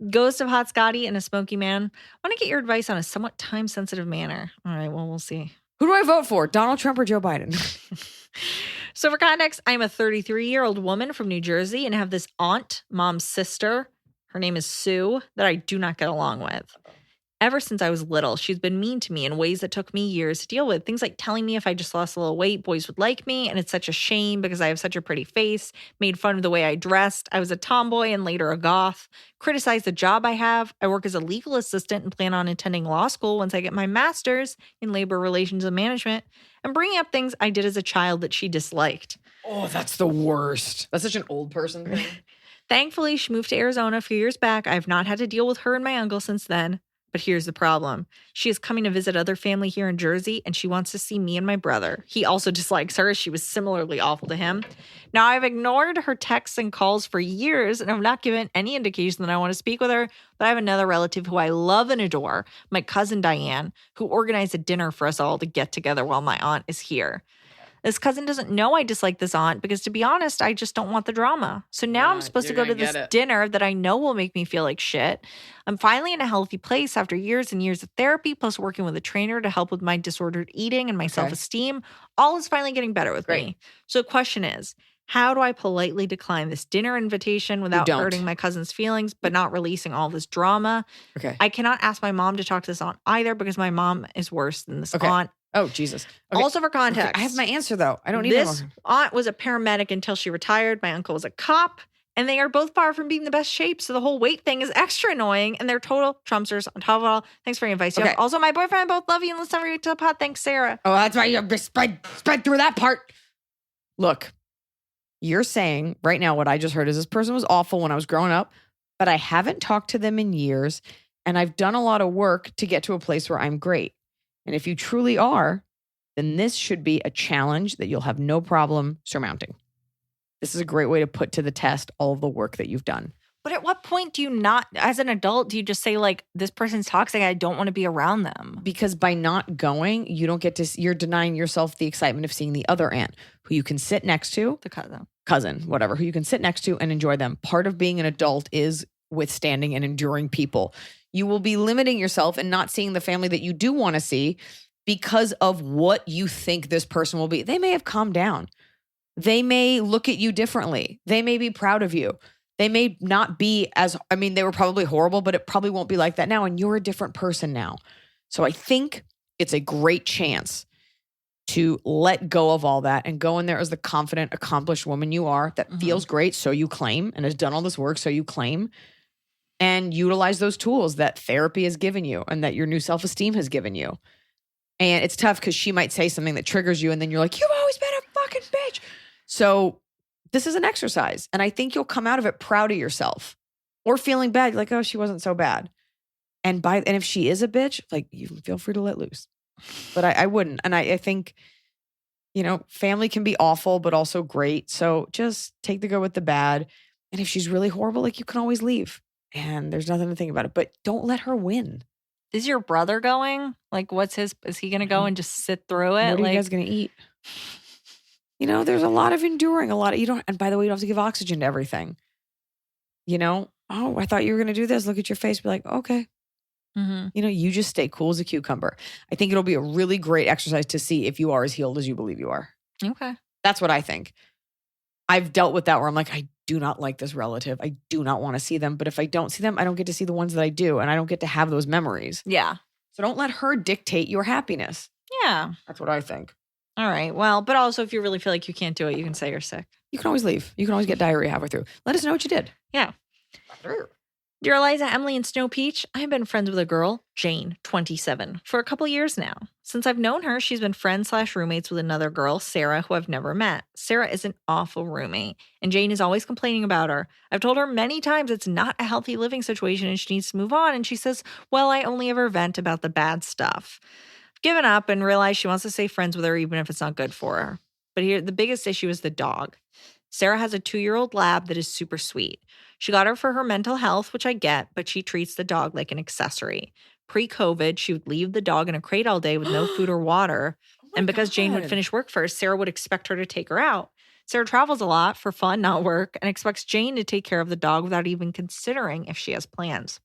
Ghost of Hot Scotty and a Smoky Man. I want to get your advice on a somewhat time-sensitive manner. All right, well, we'll see. Who do I vote for? Donald Trump or Joe Biden? So for context, I'm a 33-year-old woman from New Jersey and have this aunt, mom's sister. Her name is Sue, that I do not get along with. Ever since I was little, she's been mean to me in ways that took me years to deal with. Things like telling me if I just lost a little weight, boys would like me. And it's such a shame because I have such a pretty face. Made fun of the way I dressed. I was a tomboy and later a goth. Criticized the job I have. I work as a legal assistant and plan on attending law school once I get my master's in labor relations and management. And bringing up things I did as a child that she disliked. Oh, that's the worst. That's such an old person thing. Thankfully, she moved to Arizona a few years back. I have not had to deal with her and my uncle since then. But here's the problem. She is coming to visit other family here in Jersey, and she wants to see me and my brother. He also dislikes her. She was similarly awful to him. Now, I've ignored her texts and calls for years, and I've not given any indication that I want to speak with her. But I have another relative who I love and adore, my cousin Diane, who organized a dinner for us all to get together while my aunt is here. This cousin doesn't know I dislike this aunt because, to be honest, I just don't want the drama. So now I'm supposed to go to this dinner that I know will make me feel like shit. I'm finally in a healthy place after years and years of therapy, plus working with a trainer to help with my disordered eating and my self-esteem. All is finally getting better with me. So the question is, how do I politely decline this dinner invitation without hurting my cousin's feelings, but not releasing all this drama? Okay. I cannot ask my mom to talk to this aunt either because my mom is worse than this aunt. Oh, Jesus. Okay. Also for context. Okay. I have my answer, though. I don't need this aunt was a paramedic until she retired. My uncle was a cop. And they are both far from being in the best shape. So the whole weight thing is extra annoying. And they're total Trumpsters on top of it all. Thanks for your advice. Okay. Also, my boyfriend and I both love you. And let's never get to the pot. Thanks, Sarah. Oh, that's right. You spread through that part. Look, you're saying right now what I just heard is this person was awful when I was growing up. But I haven't talked to them in years. And I've done a lot of work to get to a place where I'm great. And if you truly are, then this should be a challenge that you'll have no problem surmounting. This is a great way to put to the test all of the work that you've done. But at what point do you not, as an adult, do you just say like, this person's toxic, I don't want to be around them? Because by not going, you don't get to, you're denying yourself the excitement of seeing the other aunt who you can sit next to. The cousin, whatever, who you can sit next to and enjoy them. Part of being an adult is withstanding and enduring people. You will be limiting yourself and not seeing the family that you do want to see because of what you think this person will be. They may have calmed down. They may look at you differently. They may be proud of you. They may not be they were probably horrible, but it probably won't be like that now. And you're a different person now. So I think it's a great chance to let go of all that and go in there as the confident, accomplished woman you are that feels great, so you claim, and has done all this work, so you claim, and utilize those tools that therapy has given you and that your new self-esteem has given you. And it's tough because she might say something that triggers you and then you're like, you've always been a fucking bitch. So this is an exercise. And I think you'll come out of it proud of yourself or feeling bad. You're like, oh, she wasn't so bad. And if she is a bitch, like you feel free to let loose. But I wouldn't. And I think, family can be awful, but also great. So just take the good with the bad. And if she's really horrible, like you can always leave. And there's nothing to think about it. But don't let her win. Is your brother going? Like, is he going to go and just sit through it? What are you guys going to eat? There's a lot of enduring, and by the way, you don't have to give oxygen to everything. oh, I thought you were going to do this. Look at your face. Be like, okay. Mm-hmm. You know, you just stay cool as a cucumber. I think it'll be a really great exercise to see if you are as healed as you believe you are. Okay. That's what I think. I've dealt with that where I'm like, I do not like this relative. I do not want to see them. But if I don't see them, I don't get to see the ones that I do. And I don't get to have those memories. Yeah. So don't let her dictate your happiness. Yeah. That's what I think. All right. Well, but also if you really feel like you can't do it, you can say you're sick. You can always leave. You can always get diarrhea halfway through. Let us know what you did. Yeah. Dear Eliza, Emily, and Snow Peach, I have been friends with a girl, Jane, 27, for a couple years now. Since I've known her, she's been friends/roommates with another girl, Sarah, who I've never met. Sarah is an awful roommate, and Jane is always complaining about her. I've told her many times it's not a healthy living situation and she needs to move on, and she says, well, I only ever vent about the bad stuff. I've given up and realized she wants to stay friends with her even if it's not good for her. But here, the biggest issue is the dog. Sarah has a 2-year-old lab that is super sweet. She got her for her mental health, which I get, but she treats the dog like an accessory. Pre-COVID, she would leave the dog in a crate all day with no food or water. And because Jane would finish work first, Sarah would expect her to take her out. Sarah travels a lot for fun, not work, and expects Jane to take care of the dog without even considering if she has plans.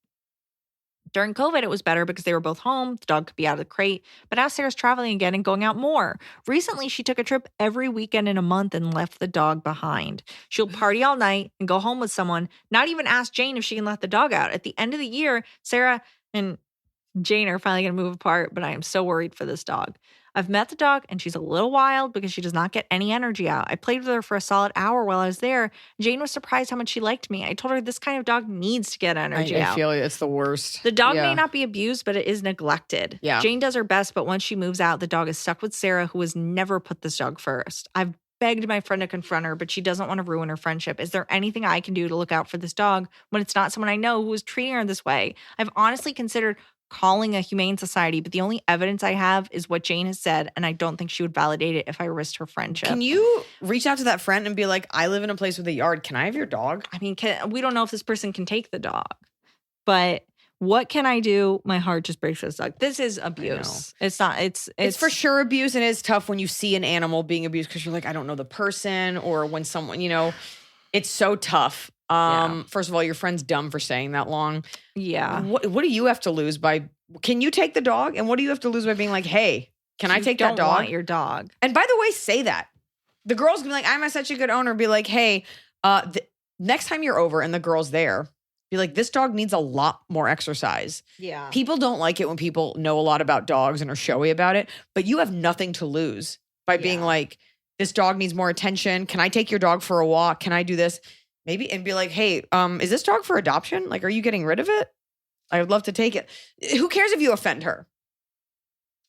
During COVID, it was better because they were both home. The dog could be out of the crate. But now Sarah's traveling again and going out more. Recently, she took a trip every weekend in a month and left the dog behind. She'll party all night and go home with someone, not even ask Jane if she can let the dog out. At the end of the year, Sarah and Jane are finally going to move apart, but I am so worried for this dog. I've met the dog and she's a little wild because she does not get any energy out. I played with her for a solid hour while I was there. Jane was surprised how much she liked me. I told her this kind of dog needs to get energy out. I feel it's the worst. The dog may not be abused, but it is neglected. Yeah. Jane does her best, but once she moves out, the dog is stuck with Sarah, who has never put this dog first. I've begged my friend to confront her, but she doesn't want to ruin her friendship. Is there anything I can do to look out for this dog when it's not someone I know who is treating her this way? I've honestly considered calling a humane society, but the only evidence I have is what Jane has said, and I don't think she would validate it if I risked her friendship. Can you reach out to that friend and be like, I live in a place with a yard. Can I have your dog? I mean, we don't know if this person can take the dog, but what can I do? My heart just breaks for this dog. This is abuse. It's not, it's for sure abuse, and it's tough when you see an animal being abused because you're like, I don't know the person, or when someone, it's so tough. First of all, your friend's dumb for staying that long. Yeah. What do you have to lose by, can you take the dog? And what do you have to lose by being like, hey, can I take that dog? Want your dog. And by the way, say that. The girl's gonna be like, I'm such a good owner. Be like, hey, next time you're over and the girl's there, be like, this dog needs a lot more exercise. Yeah. People don't like it when people know a lot about dogs and are showy about it, but you have nothing to lose by being like, this dog needs more attention. Can I take your dog for a walk? Can I do this? Maybe, and be like, hey, is this dog for adoption? Like, are you getting rid of it? I would love to take it. Who cares if you offend her?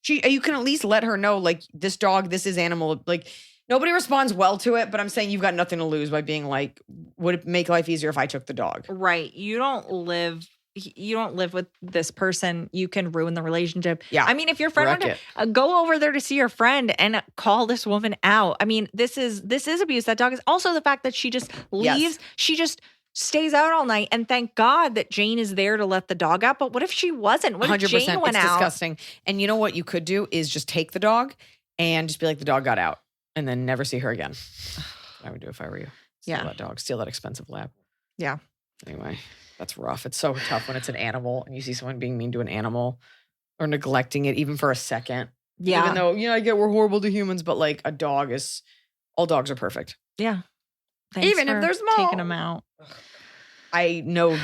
You can at least let her know, like, this dog, this is animal. Like, nobody responds well to it, but I'm saying you've got nothing to lose by being like, would it make life easier if I took the dog? Right. You don't live with this person. You can ruin the relationship. Yeah. I mean, if your friend wanted to go over there to see your friend and call this woman out. I mean, this is abuse. That dog is also the fact that she just leaves. Yes. She just stays out all night. And thank God that Jane is there to let the dog out. But what if she wasn't? What if 100%, Jane went it's out? disgusting. And you know what you could do is just take the dog and just be like, the dog got out, and then never see her again. I would do if I were you. Steal that dog. Steal that expensive lab. Yeah. Anyway, that's rough. It's so tough when it's an animal and you see someone being mean to an animal or neglecting it even for a second. Yeah. Even though, I get we're horrible to humans, but like all dogs are perfect. Yeah. Thanks Even if for they're small. taking them out. I know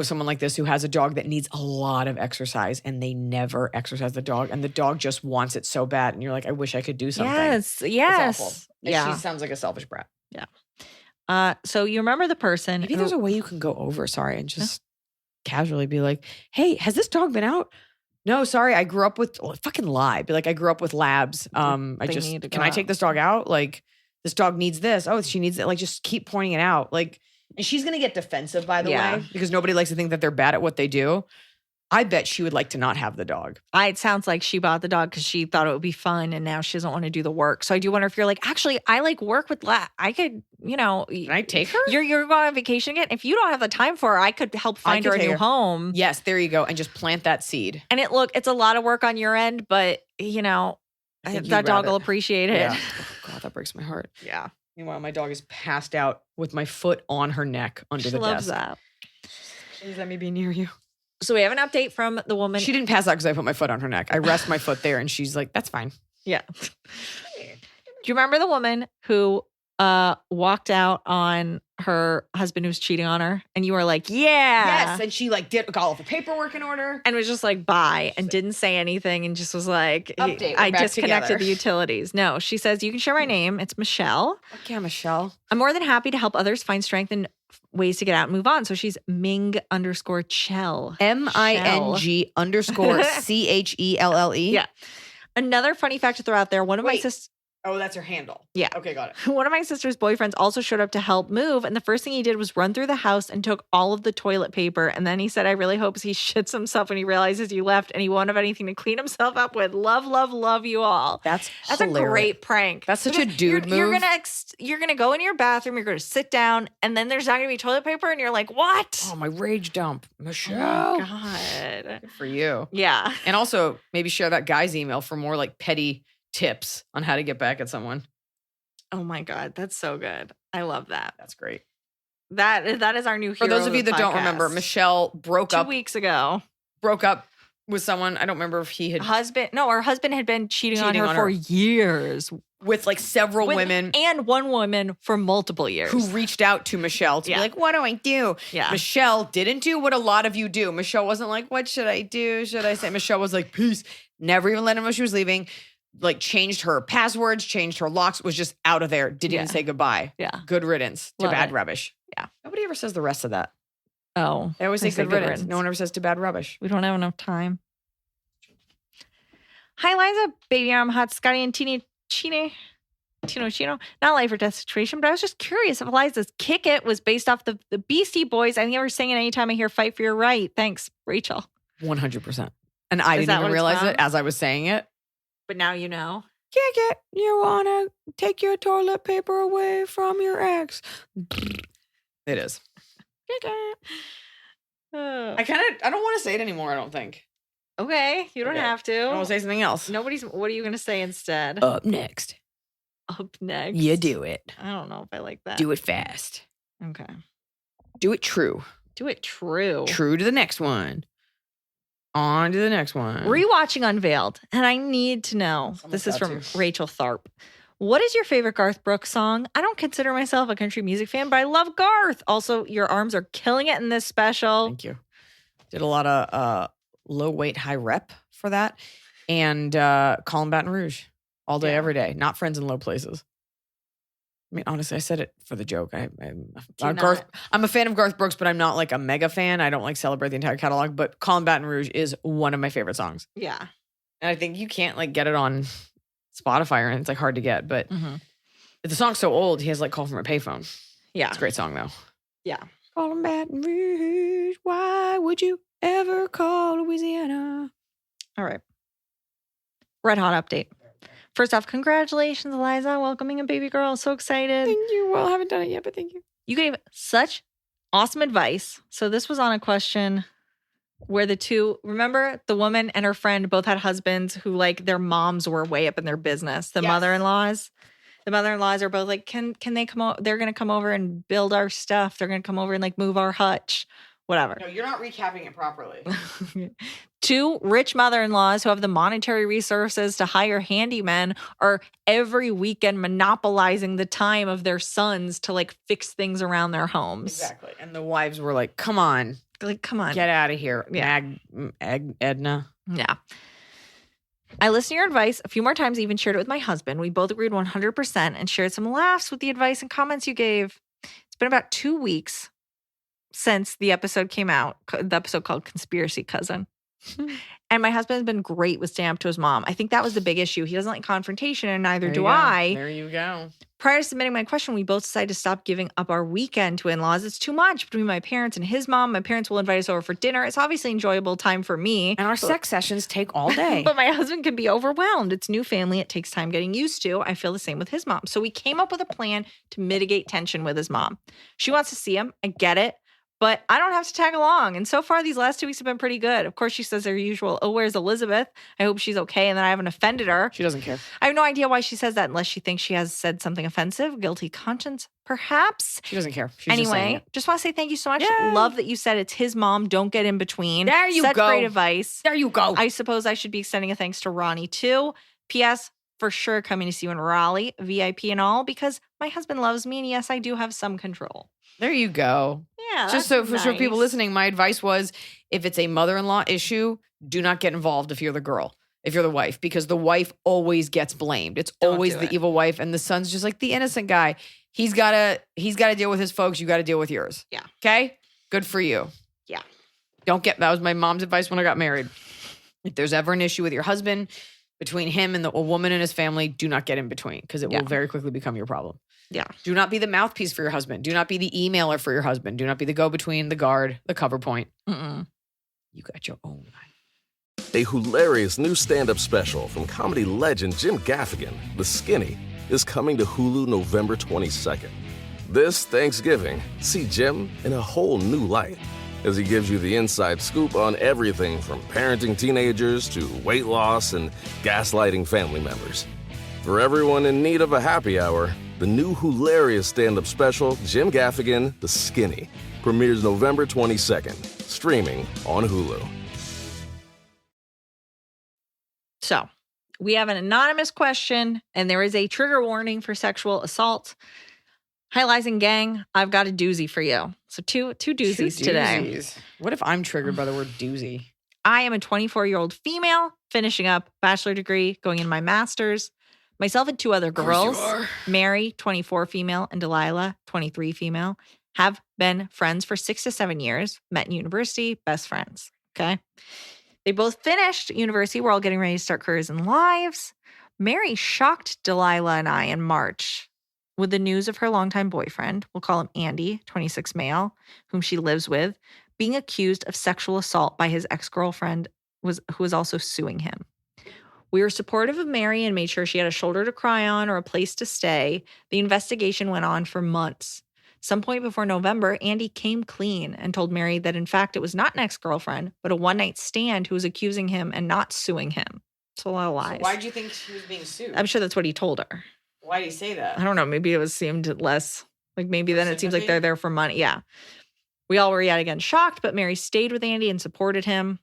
someone like this who has a dog that needs a lot of exercise and they never exercise the dog, and the dog just wants it so bad. And you're like, I wish I could do something. Yes. It's awful. And Yeah. she sounds like a selfish brat. Yeah. So you remember the person. Maybe there's a way you can go over, and just casually be like, hey, has this dog been out? No, sorry. I grew up with, fucking lie. Be like, I grew up with labs. Can I take this dog out? Like, this dog needs this. Oh, she needs it. Like, just keep pointing it out. Like, and she's going to get defensive, by the way, because nobody likes to think that they're bad at what they do. I bet she would like to not have the dog. It sounds like she bought the dog because she thought it would be fun, and now she doesn't want to do the work. So I do wonder if you're like, actually, I like work with I could, Can I take her? You're going on vacation again. If you don't have the time for her, I could help find her a new home. Yes, there you go. And just plant that seed. And it's a lot of work on your end, but that dog will appreciate it. Yeah. Oh, God, that breaks my heart. Yeah. Meanwhile, my dog is passed out with my foot on her neck under She the loves desk. that. Please let me be near you. So we have an update from the woman. She didn't pass out because I put my foot on her neck. I rest my foot there, and she's like, "That's fine." Yeah. Do you remember the woman who walked out on her husband who was cheating on her? And you were like, yeah. Yes, and she like got all of the paperwork in order. And was just like, bye, and didn't say anything and just was like, Update, we're I back disconnected together. the utilities. No, she says, you can share my name. It's Michelle. Okay, Michelle. I'm more than happy to help others find strength and ways to get out and move on. So she's Ming_Chell. MING_CHELLE. Yeah. Another funny fact to throw out there. One of my Wait. sisters. Oh, that's her handle. Yeah. Okay, got it. One of my sister's boyfriends also showed up to help move. And the first thing he did was run through the house and took all of the toilet paper. And then he said, I really hope he shits himself when he realizes you left and he won't have anything to clean himself up with. Love, love, love you all. That's a great prank. That's such a Because dude You're move. gonna go in your bathroom, you're gonna sit down, and then there's not gonna be toilet paper, and you're like, what? Oh, my rage dump. Oh Michelle. my God. Good for you. Yeah. And also maybe share that guy's email for more like petty tips on how to get back at someone. Oh my God. That's so good. I love that. That's great. That is our new hero. For those of you the that don't remember, podcast. Michelle broke 2 up weeks ago. with someone. I don't remember if he had Her husband had been cheating on Cheating her on for her. years. with like several women And one woman for multiple years. who reached out to Michelle to Yeah. be like, what do I do? Yeah. Michelle didn't do what a lot of you do. Michelle wasn't like, what should I do? Should I say? Michelle was like, peace. Never even let him know she was leaving. Like changed her passwords, changed her locks, was just out of there. Didn't even say goodbye. Yeah. Good riddance to Love bad it. rubbish. Yeah. Nobody ever says the rest of that. Oh. They always say good riddance. No one ever says to bad rubbish. We don't have enough time. Hi, Liza. Baby, I'm hot Scotty and Tino Chino. Not a life or death situation, but I was just curious if Liza's Kick It was based off the Beastie Boys. I never sing it anytime I hear Fight for Your Right. Thanks, Rachel. 100%. And I Is that didn't what even it's realize from? it as I was saying it. But now you know. Kick it. You want to take your toilet paper away from your ex. It is. Kick it. I don't want to say it anymore, I don't think. Okay, you don't Okay. have to. I want to say something else. What are you going to say instead? Up next. Up next. You do it. I don't know if I like that. Do it fast. Okay. Do it true. Do it true. True to the next one. On to the next one. Rewatching Unveiled, and I need to know. This is from Rachel Tharp. What is your favorite Garth Brooks song? I don't consider myself a country music fan, but I love Garth. Also, your arms are killing it in this special. Thank you. Did a lot of low weight, high rep for that. And Call 'em Baton Rouge all day, every day. Not Friends in Low Places. I mean, honestly, I said it for the joke. I'm a fan of Garth Brooks, but I'm not like a mega fan. I don't like celebrate the entire catalog, but Call 'em Baton Rouge is one of my favorite songs. Yeah. And I think you can't like get it on Spotify or it's like hard to get, but the song's so old, he has like Call from a Payphone. Yeah. It's a great song though. Yeah. Call 'em Baton Rouge. Why would you ever call Louisiana? All right. Red Hot update. First off, congratulations, Eliza, welcoming a baby girl. So excited. Thank you. Well, I haven't done it yet, but thank you. You gave such awesome advice. So this was on a question where remember the woman and her friend both had husbands who like their moms were way up in their business. The mother-in-laws are both like, can they come over? They're going to come over and build our stuff. They're going to come over and like move our hutch, whatever. No, you're not recapping it properly. 2 rich mother-in-laws who have the monetary resources to hire handymen are every weekend monopolizing the time of their sons to like fix things around their homes. Exactly. And the wives were like, come on. Like, come on. Get out of here. Yeah. Edna. Yeah. I listened to your advice a few more times, even shared it with my husband. We both agreed 100% and shared some laughs with the advice and comments you gave. It's been about 2 weeks since the episode came out, the episode called Conspiracy Cousin. And my husband's been great with staying up to his mom. I think that was the big issue. He doesn't like confrontation, and neither do I. There you go. Prior to submitting my question, we both decided to stop giving up our weekend to in-laws. It's too much between my parents and his mom. My parents will invite us over for dinner. It's obviously enjoyable time for me. And our sex sessions take all day. But my husband can be overwhelmed. It's new family. It takes time getting used to. I feel the same with his mom. So we came up with a plan to mitigate tension with his mom. She wants to see him. I get it. But I don't have to tag along. And so far, these last 2 weeks have been pretty good. Of course, she says her usual, oh, where's Elizabeth? I hope she's okay and that I haven't offended her. She doesn't care. I have no idea why she says that unless she thinks she has said something offensive. Guilty conscience, perhaps. She doesn't care. She's just saying Anyway, it. just want to say thank you so much. Yay. Love that you said it's his mom. Don't get in between. There you Such go. great advice. There you go. I suppose I should be extending a thanks to Ronnie too. P.S. For sure coming to see you in Raleigh, VIP and all, because my husband loves me and yes, I do have some control. There you go. Yeah, Just that's so for people nice. listening, my advice was if it's a mother-in-law issue, do not get involved if you're the girl, if you're the wife, because the wife always gets blamed. It's Don't always do the it. evil wife, and the son's just like the innocent guy. He's gotta deal with his folks. You gotta deal with yours. Yeah. Okay? Good for you. Yeah. That was my mom's advice when I got married. If there's ever an issue with your husband, between him and a woman and his family, do not get in between because it will very quickly become your problem. Yeah. Do not be the mouthpiece for your husband. Do not be the emailer for your husband. Do not be the go-between, the guard, the cover point. Mm-mm. You got your own life. A hilarious new stand-up special from comedy legend Jim Gaffigan, The Skinny, is coming to Hulu November 22nd. This Thanksgiving, see Jim in a whole new light as he gives you the inside scoop on everything from parenting teenagers to weight loss and gaslighting family members. For everyone in need of a happy hour, the new hilarious stand-up special, Jim Gaffigan, The Skinny, premieres November 22nd, streaming on Hulu. So we have an anonymous question, and there is a trigger warning for sexual assault. Hi, Liza and gang. I've got a doozy for you. So two doozies today. Doozies. What if I'm triggered by the word doozy? I am a 24-year-old female finishing up bachelor degree, going into my master's. Myself and 2 other girls, Mary, 24 female, and Delilah, 23 female, have been friends for 6 to 7 years, met in university, best friends. Okay. They both finished university. We're all getting ready to start careers and lives. Mary shocked Delilah and I in March with the news of her longtime boyfriend, we'll call him Andy, 26 male, whom she lives with, being accused of sexual assault by his ex-girlfriend who was also suing him. We were supportive of Mary and made sure she had a shoulder to cry on or a place to stay. The investigation went on for months. Some point before November, Andy came clean and told Mary that in fact it was not an ex-girlfriend, but a one-night stand who was accusing him and not suing him. It's a lot of lies. So why do you think she was being sued? I'm sure that's what he told her. Why did he say that? I don't know. Maybe it seemed less like maybe then it seems like sympathy? they're there for money. Yeah. We all were yet again shocked, but Mary stayed with Andy and supported him.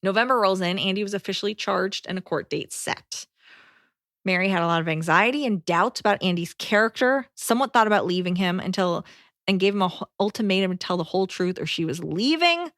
November rolls in. Andy was officially charged and a court date set. Mary had a lot of anxiety and doubts about Andy's character, somewhat thought about leaving him and gave him an ultimatum to tell the whole truth or she was leaving.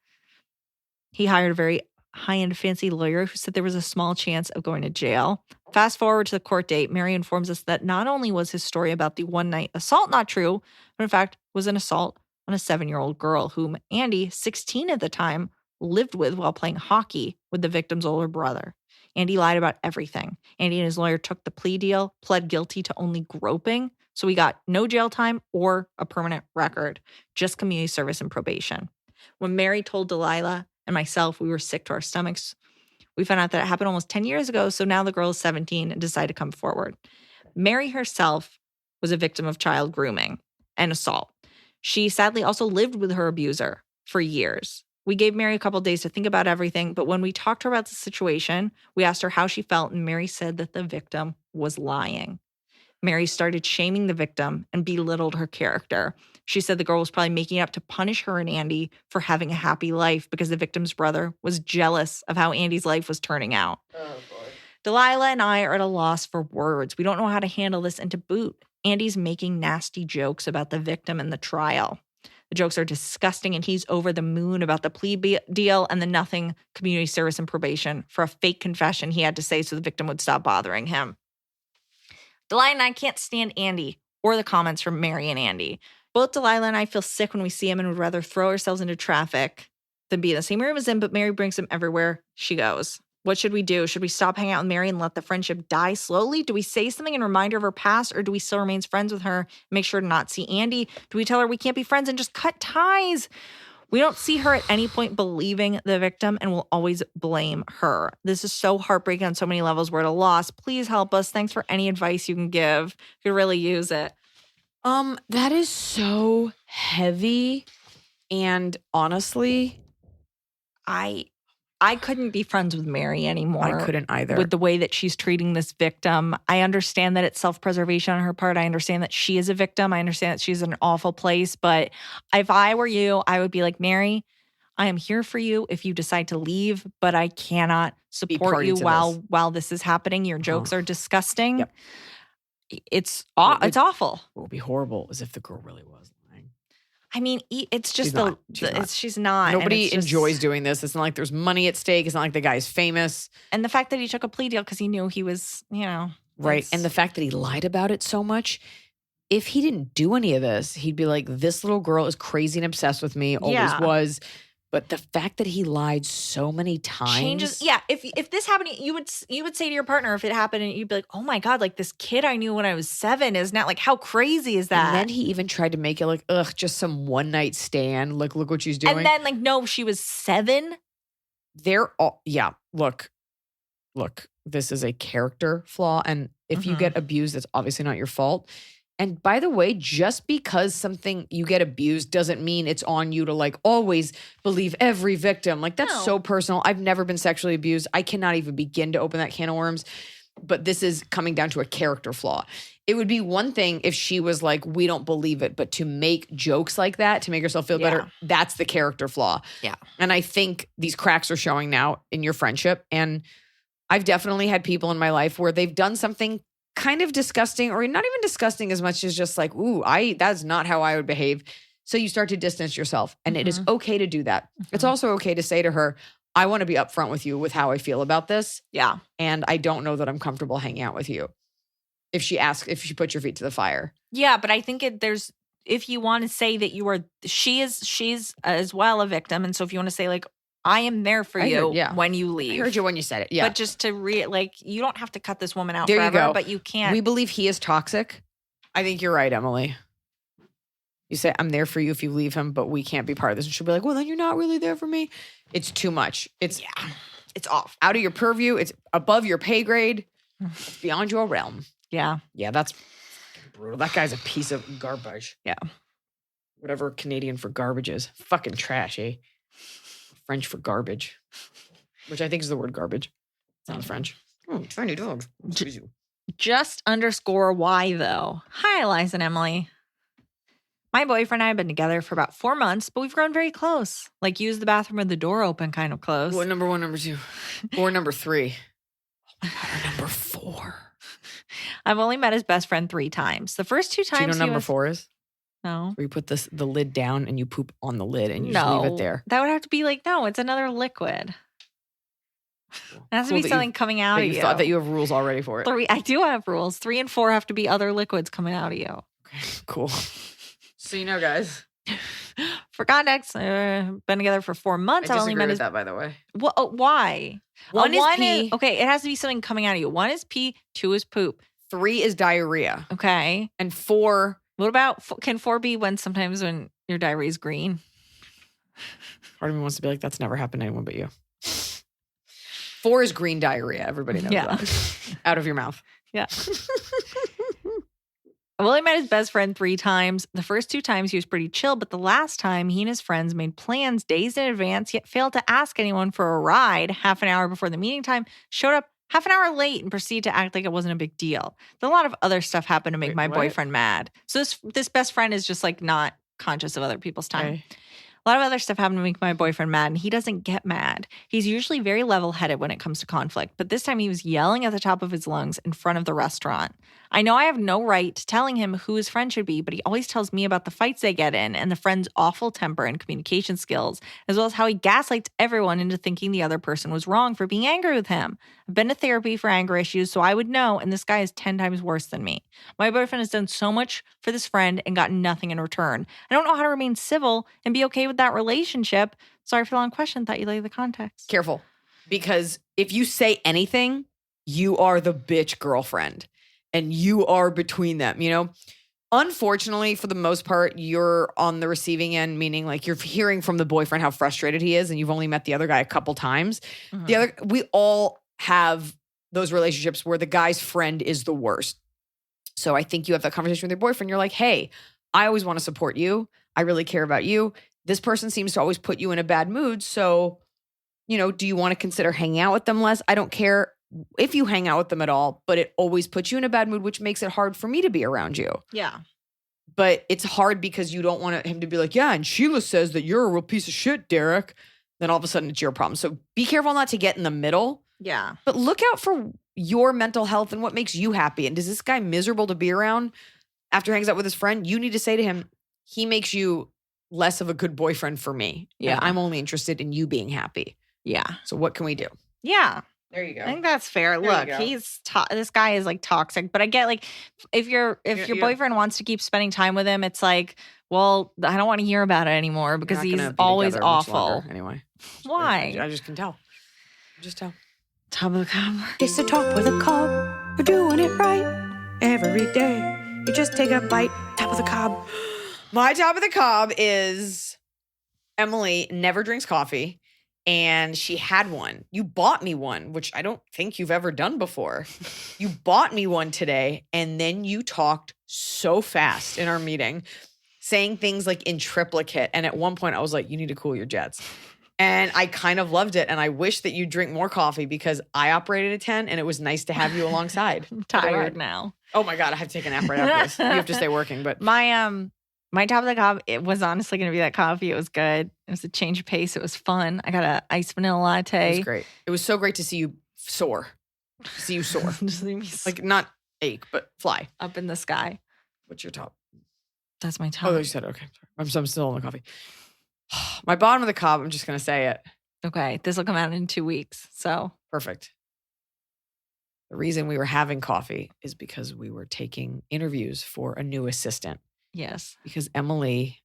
He hired a very high-end fancy lawyer who said there was a small chance of going to jail. Fast forward to the court date, Mary informs us that not only was his story about the one-night assault not true, but in fact was an assault on a 7-year-old girl whom Andy, 16 at the time, lived with while playing hockey with the victim's older brother. Andy lied about everything. Andy and his lawyer took the plea deal, pled guilty to only groping, so we got no jail time or a permanent record, just community service and probation. When Mary told Delilah and myself we were sick to our stomachs, we found out that it happened almost 10 years ago, so now the girl is 17 and decided to come forward. Mary herself was a victim of child grooming and assault. She sadly also lived with her abuser for years. We gave Mary a couple of days to think about everything, but when we talked to her about the situation, we asked her how she felt, and Mary said that the victim was lying. Mary started shaming the victim and belittled her character. She said the girl was probably making it up to punish her and Andy for having a happy life because the victim's brother was jealous of how Andy's life was turning out. Oh, boy. Delilah and I are at a loss for words. We don't know how to handle this, and to boot, Andy's making nasty jokes about the victim and the trial. The jokes are disgusting, and he's over the moon about the plea deal and the nothing community service and probation for a fake confession he had to say so the victim would stop bothering him. Delilah and I can't stand Andy or the comments from Mary and Andy. Both Delilah and I feel sick when we see him and would rather throw ourselves into traffic than be in the same room as him, but Mary brings him everywhere she goes. What should we do? Should we stop hanging out with Mary and let the friendship die slowly? Do we say something in reminder of her past, or do we still remain friends with her and make sure to not see Andy? Do we tell her we can't be friends and just cut ties? We don't see her at any point believing the victim and will always blame her. This is so heartbreaking on so many levels. We're at a loss. Please help us. Thanks for any advice you can give. Could really use it. That is so heavy. And honestly, I couldn't be friends with Mary anymore. I couldn't either. With the way that she's treating this victim. I understand that it's self-preservation on her part. I understand that she is a victim. I understand that she's in an awful place. But if I were you, I would be like, Mary, I am here for you if you decide to leave, but I cannot support you while this is happening. Your jokes are disgusting. Yep. It's awful. What would be horrible is if the girl really was lying. I mean, it's just she's not. Nobody enjoys doing this. It's not like there's money at stake. It's not like the guy's famous. And the fact that he took a plea deal because he knew he was, right. And the fact that he lied about it so much. If he didn't do any of this, he'd be like, this little girl is crazy and obsessed with me. Always was. But the fact that he lied so many times changes. Yeah, if this happened, you would say to your partner if it happened, and you'd be like, "Oh my god, like this kid I knew when I was 7 is now like how crazy is that?" And then he even tried to make it like, ugh, just some one night stand. Look what she's doing. And then like, no, she was 7. They're all look. This is a character flaw, and if you get abused, that's obviously not your fault. And by the way, just because something you get abused doesn't mean it's on you to like always believe every victim. Like that's so personal. I've never been sexually abused. I cannot even begin to open that can of worms. But this is coming down to a character flaw. It would be one thing if she was like, we don't believe it. But to make jokes like that, to make yourself feel better, that's the character flaw. Yeah. And I think these cracks are showing now in your friendship. And I've definitely had people in my life where they've done something kind of disgusting, or not even disgusting as much as just like, ooh, that's not how I would behave. So you start to distance yourself, and it is okay to do that. It's also okay to say to her, I want to be upfront with you with how I feel about this. Yeah. And I don't know that I'm comfortable hanging out with you. If she puts your feet to the fire. Yeah, but I think if you want to say that she's as well a victim. And so if you want to say like, I am there for you when you leave. I heard you when you said it. Yeah. But just to you don't have to cut this woman out there forever, you go. But you can't. We believe he is toxic. I think you're right, Emily. You say, I'm there for you if you leave him, but we can't be part of this. And she'll be like, well, then you're not really there for me. It's too much. It's off. Out of your purview. It's above your pay grade. It's beyond your realm. Yeah. Yeah, that's brutal. That guy's a piece of garbage. Yeah. Whatever Canadian for garbage is. Fucking trash, eh? French for garbage, which I think is the word garbage. Sounds French. Tiny dogs. Just underscore why though. Hi, Iliza and Emily. My boyfriend and I have been together for about 4 months, but we've grown very close. Like use the bathroom with the door open kind of close. What, number 1, number 2? Or number 3? Oh my God, or number 4? I've only met his best friend 3 times. The first 2 times Do you know number 4 is? No. Where you put the lid down and you poop on the lid and you just leave it there. That would have to be like, no, it's another liquid. It has to be something coming out of you. Thought that you have rules already for it. I do have rules. 3 and 4 have to be other liquids coming out of you. Okay, cool. So you know, guys. For context, been together for 4 months. I disagree with that, by the way. Well, why? One is pee. Okay, it has to be something coming out of you. 1 is pee, 2 is poop. 3 is diarrhea. Okay. And 4... What about, can 4 be when your diarrhea is green? Part of me wants to be like, that's never happened to anyone but you. 4 is green diarrhea. Everybody knows that. Out of your mouth. Yeah. I've only met his best friend 3 times. The first 2 times he was pretty chill, but the last time he and his friends made plans days in advance, yet failed to ask anyone for a ride half an hour before the meeting time, showed up half an hour late and proceeded to act like it wasn't a big deal. Then a lot of other stuff happened to make my boyfriend mad. So this best friend is just like not conscious of other people's time. Okay. A lot of other stuff happened to make my boyfriend mad, and he doesn't get mad. He's usually very level-headed when it comes to conflict, but this time he was yelling at the top of his lungs in front of the restaurant. I know I have no right to telling him who his friend should be, but he always tells me about the fights they get in and the friend's awful temper and communication skills, as well as how he gaslights everyone into thinking the other person was wrong for being angry with him. I've been to therapy for anger issues, so I would know, and this guy is 10 times worse than me. My boyfriend has done so much for this friend and gotten nothing in return. I don't know how to remain civil and be okay with that relationship. Sorry for the long question. Thought you'd like the context. Careful. Because if you say anything, you are the bitch girlfriend. And you are between them, you know? Unfortunately, for the most part, you're on the receiving end, meaning like you're hearing from the boyfriend how frustrated he is, and you've only met the other guy a couple times. Mm-hmm. We all have those relationships where the guy's friend is the worst. So I think you have that conversation with your boyfriend. You're like, hey, I always want to support you. I really care about you. this person seems to always put you in a bad mood. So, do you want to consider hanging out with them less? I don't care if you hang out with them at all, but it always puts you in a bad mood, which makes it hard for me to be around you. Yeah. But it's hard because you don't want him to be like, yeah, and Sheila says that you're a real piece of shit, Derek. Then all of a sudden it's your problem. So be careful not to get in the middle. Yeah. But look out for your mental health and what makes you happy. And is this guy miserable to be around after he hangs out with his friend? You need to say to him, he makes you less of a good boyfriend for me. Yeah. And I'm only interested in you being happy. Yeah. So what can we do? Yeah. There you go. I think that's fair. There you Look, go. this guy is like toxic, but I get like if your boyfriend wants to keep spending time with him, it's like, well, I don't want to hear about it anymore because You're not he's gonna be always together much awful. longer Anyway. Why? I just can tell. Just tell. Top of the cup. It's the top with a cob. You're doing it right every day. You just take a bite. Top of the cob. My top of the cob is Emily never drinks coffee, and she had one. You bought me one, which I don't think you've ever done before. You bought me one today, and then you talked so fast in our meeting, saying things like in triplicate. And at one point, I was like, you need to cool your jets. And I kind of loved it. And I wish that you drink more coffee because I operated at 10 and it was nice to have you alongside. I'm tired now. Oh my God, I have to take a nap right after this. You have to stay working, but My top of the cob, it was honestly going to be that coffee. It was good. It was a change of pace. It was fun. I got an iced vanilla latte. it was great. It was so great to see you soar. See you soar. Just leave me Like not ache, but fly. up in the sky. What's your top? That's my top. Oh, you said it. Okay. Sorry. I'm still on the coffee. My bottom of the cob, I'm just going to say it. Okay, this will come out in 2 weeks. So Perfect. The reason we were having coffee is because we were taking interviews for a new assistant. yes, Because Emily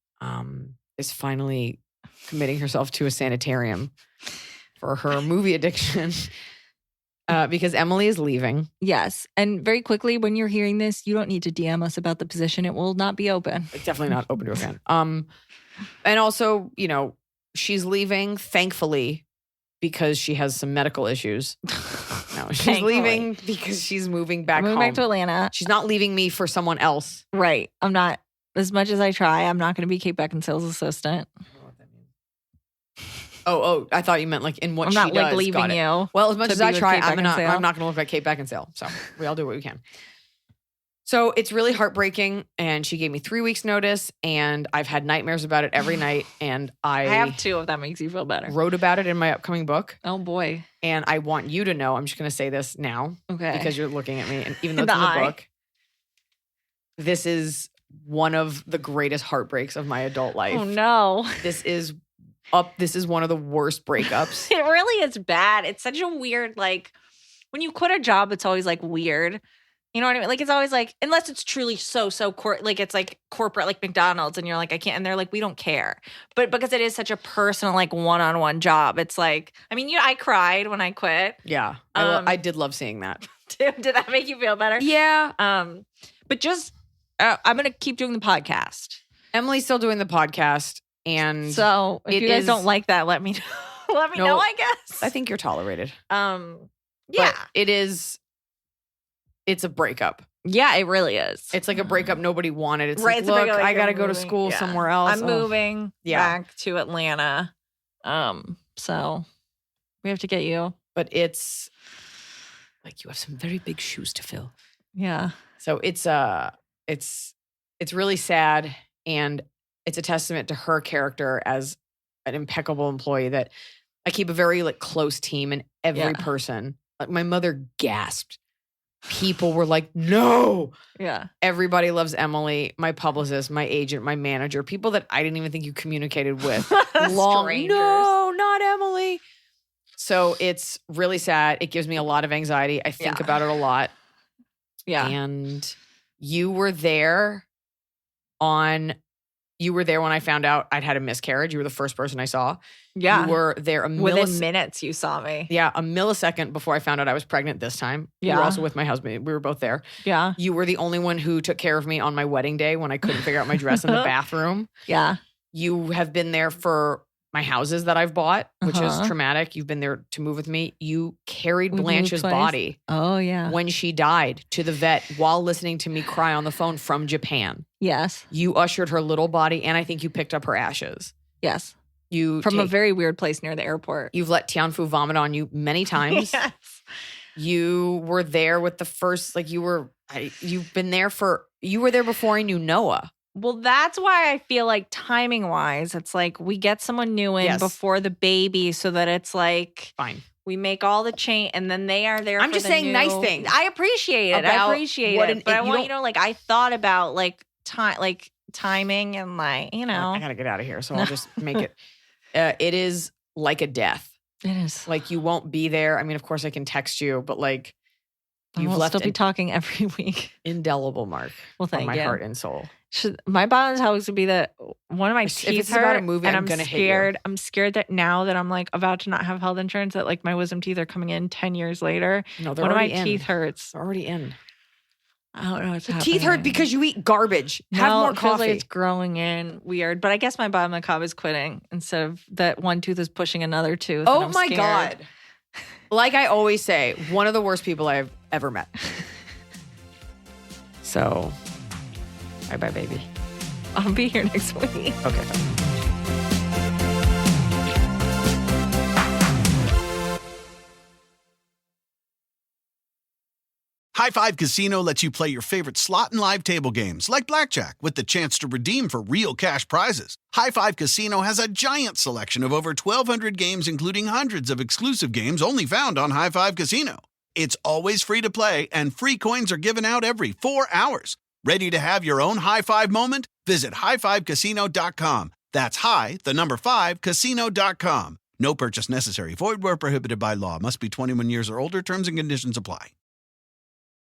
is finally committing herself to a sanitarium for her movie addiction. Because Emily is leaving. yes. And very quickly, when you're hearing this, you don't need to DM us about the position. It will not be open. Like, definitely not open to a fan. And also, she's leaving, thankfully, because she has some medical issues. No, she's Thankfully. leaving because she's moving back Moving home. back to Atlanta. She's not leaving me for someone else. Right. I'm not, as much as I try, I'm not going to be Kate Beckinsale's assistant. Oh, I thought you meant like in what I'm she not does. like Got leaving it. you. Well, as much to as be I with try, Kate I'm not Beckinsale. going to look like Kate Beckinsale. So we all do what we can. So it's really heartbreaking. And she gave me 3 weeks notice and I've had nightmares about it every night. And I have 2 if that makes you feel better. wrote about it in my upcoming book. Oh boy. And I want you to know, I'm just going to say this now Okay. because you're looking at me. And even though it's The in the eye. book, this is one of the greatest heartbreaks of my adult life. Oh no. This is one of the worst breakups. It really is bad. It's such a weird, like, when you quit a job, it's always like weird. You know what I mean? Like, it's always like, unless it's truly so like it's like corporate, like McDonald's, and you're like, I can't, and they're like, we don't care. But because it is such a personal, like, one-on-one job, it's like, I mean, I cried when I quit. Yeah. I did love seeing that. Did that make you feel better? Yeah. But just, I'm going to keep doing the podcast. Emily's still doing the podcast. And So if it you guys is- don't like that, let me know. Let me No, know, I guess. I think you're tolerated. Yeah. But it's a breakup. Yeah, it really is. It's like a breakup nobody wanted. It's Right, like, it's a look, breakup, like, I got to you're go to moving. school Yeah. somewhere else. I'm Oh. moving back to Atlanta. So we have to get you. But it's like you have some very big shoes to fill. Yeah. So it's really sad, and it's a testament to her character as an impeccable employee that I keep a very like close team, and every person, like my mother gasped. People were like, no. Yeah. Everybody loves Emily, my publicist, my agent, my manager, people that I didn't even think you communicated with. Strangers. No, not Emily. So it's really sad. It gives me a lot of anxiety. I think Yeah. about it a lot. Yeah. And you were there when I found out I'd had a miscarriage. You were the first person I saw. Yeah. You were there Within minutes, you saw me. Yeah, a millisecond before I found out I was pregnant this time. You were Yeah. also with my husband. We were both there. Yeah. You were the only one who took care of me on my wedding day when I couldn't figure out my dress in the bathroom. Yeah. You have been there for my houses that I've bought, which is Uh-huh. traumatic. You've been there to move with me. You carried We moved Blanche's twice. body Oh, yeah. when she died to the vet while listening to me cry on the phone from Japan. Yes. You ushered her little body, and I think you picked up her ashes. Yes. You From a very weird place near the airport. You've let Tianfu vomit on you many times. Yes. You were there with the first, like you were there before I knew Noah. Well, that's why I feel like timing wise, it's like we get someone new in before the baby so that it's like fine. We make all the change and then they are there. I'm just saying nice things. I appreciate it. I appreciate it. But I want you to know, like I thought about like timing and like, you know. I gotta get out of here. So I'll just make it. It is like a death. It is. Like you won't be there. I mean, of course I can text you, but like you've left. Still be talking every week. Indelible mark. Well, thank on my you. heart and soul. My bottom house would be that one of my teeth if it's hurt, about a movie, and I'm gonna hate you. I'm scared that now that I'm like about to not have health insurance, that like my wisdom teeth are coming in 10 years later. No, they're one of my in. teeth hurts. They're already in. I don't know what's happening. Teeth hurt because you eat garbage. Have more it feels coffee. like it's growing in weird. But I guess my bottom of the cob is quitting instead of that one tooth is pushing another tooth. Oh and I'm my scared. God. Like I always say, one of the worst people I've ever met. So, bye, baby. I'll be here next week. Okay. High Five Casino lets you play your favorite slot and live table games like blackjack with the chance to redeem for real cash prizes. High Five Casino has a giant selection of over 1,200 games, including hundreds of exclusive games only found on High Five Casino. It's always free to play, and free coins are given out every 4 hours. Ready to have your own high five moment? Visit highfivecasino.com. That's high, 5, casino.com. No purchase necessary. Void where prohibited by law. Must be 21 years or older. Terms and conditions apply.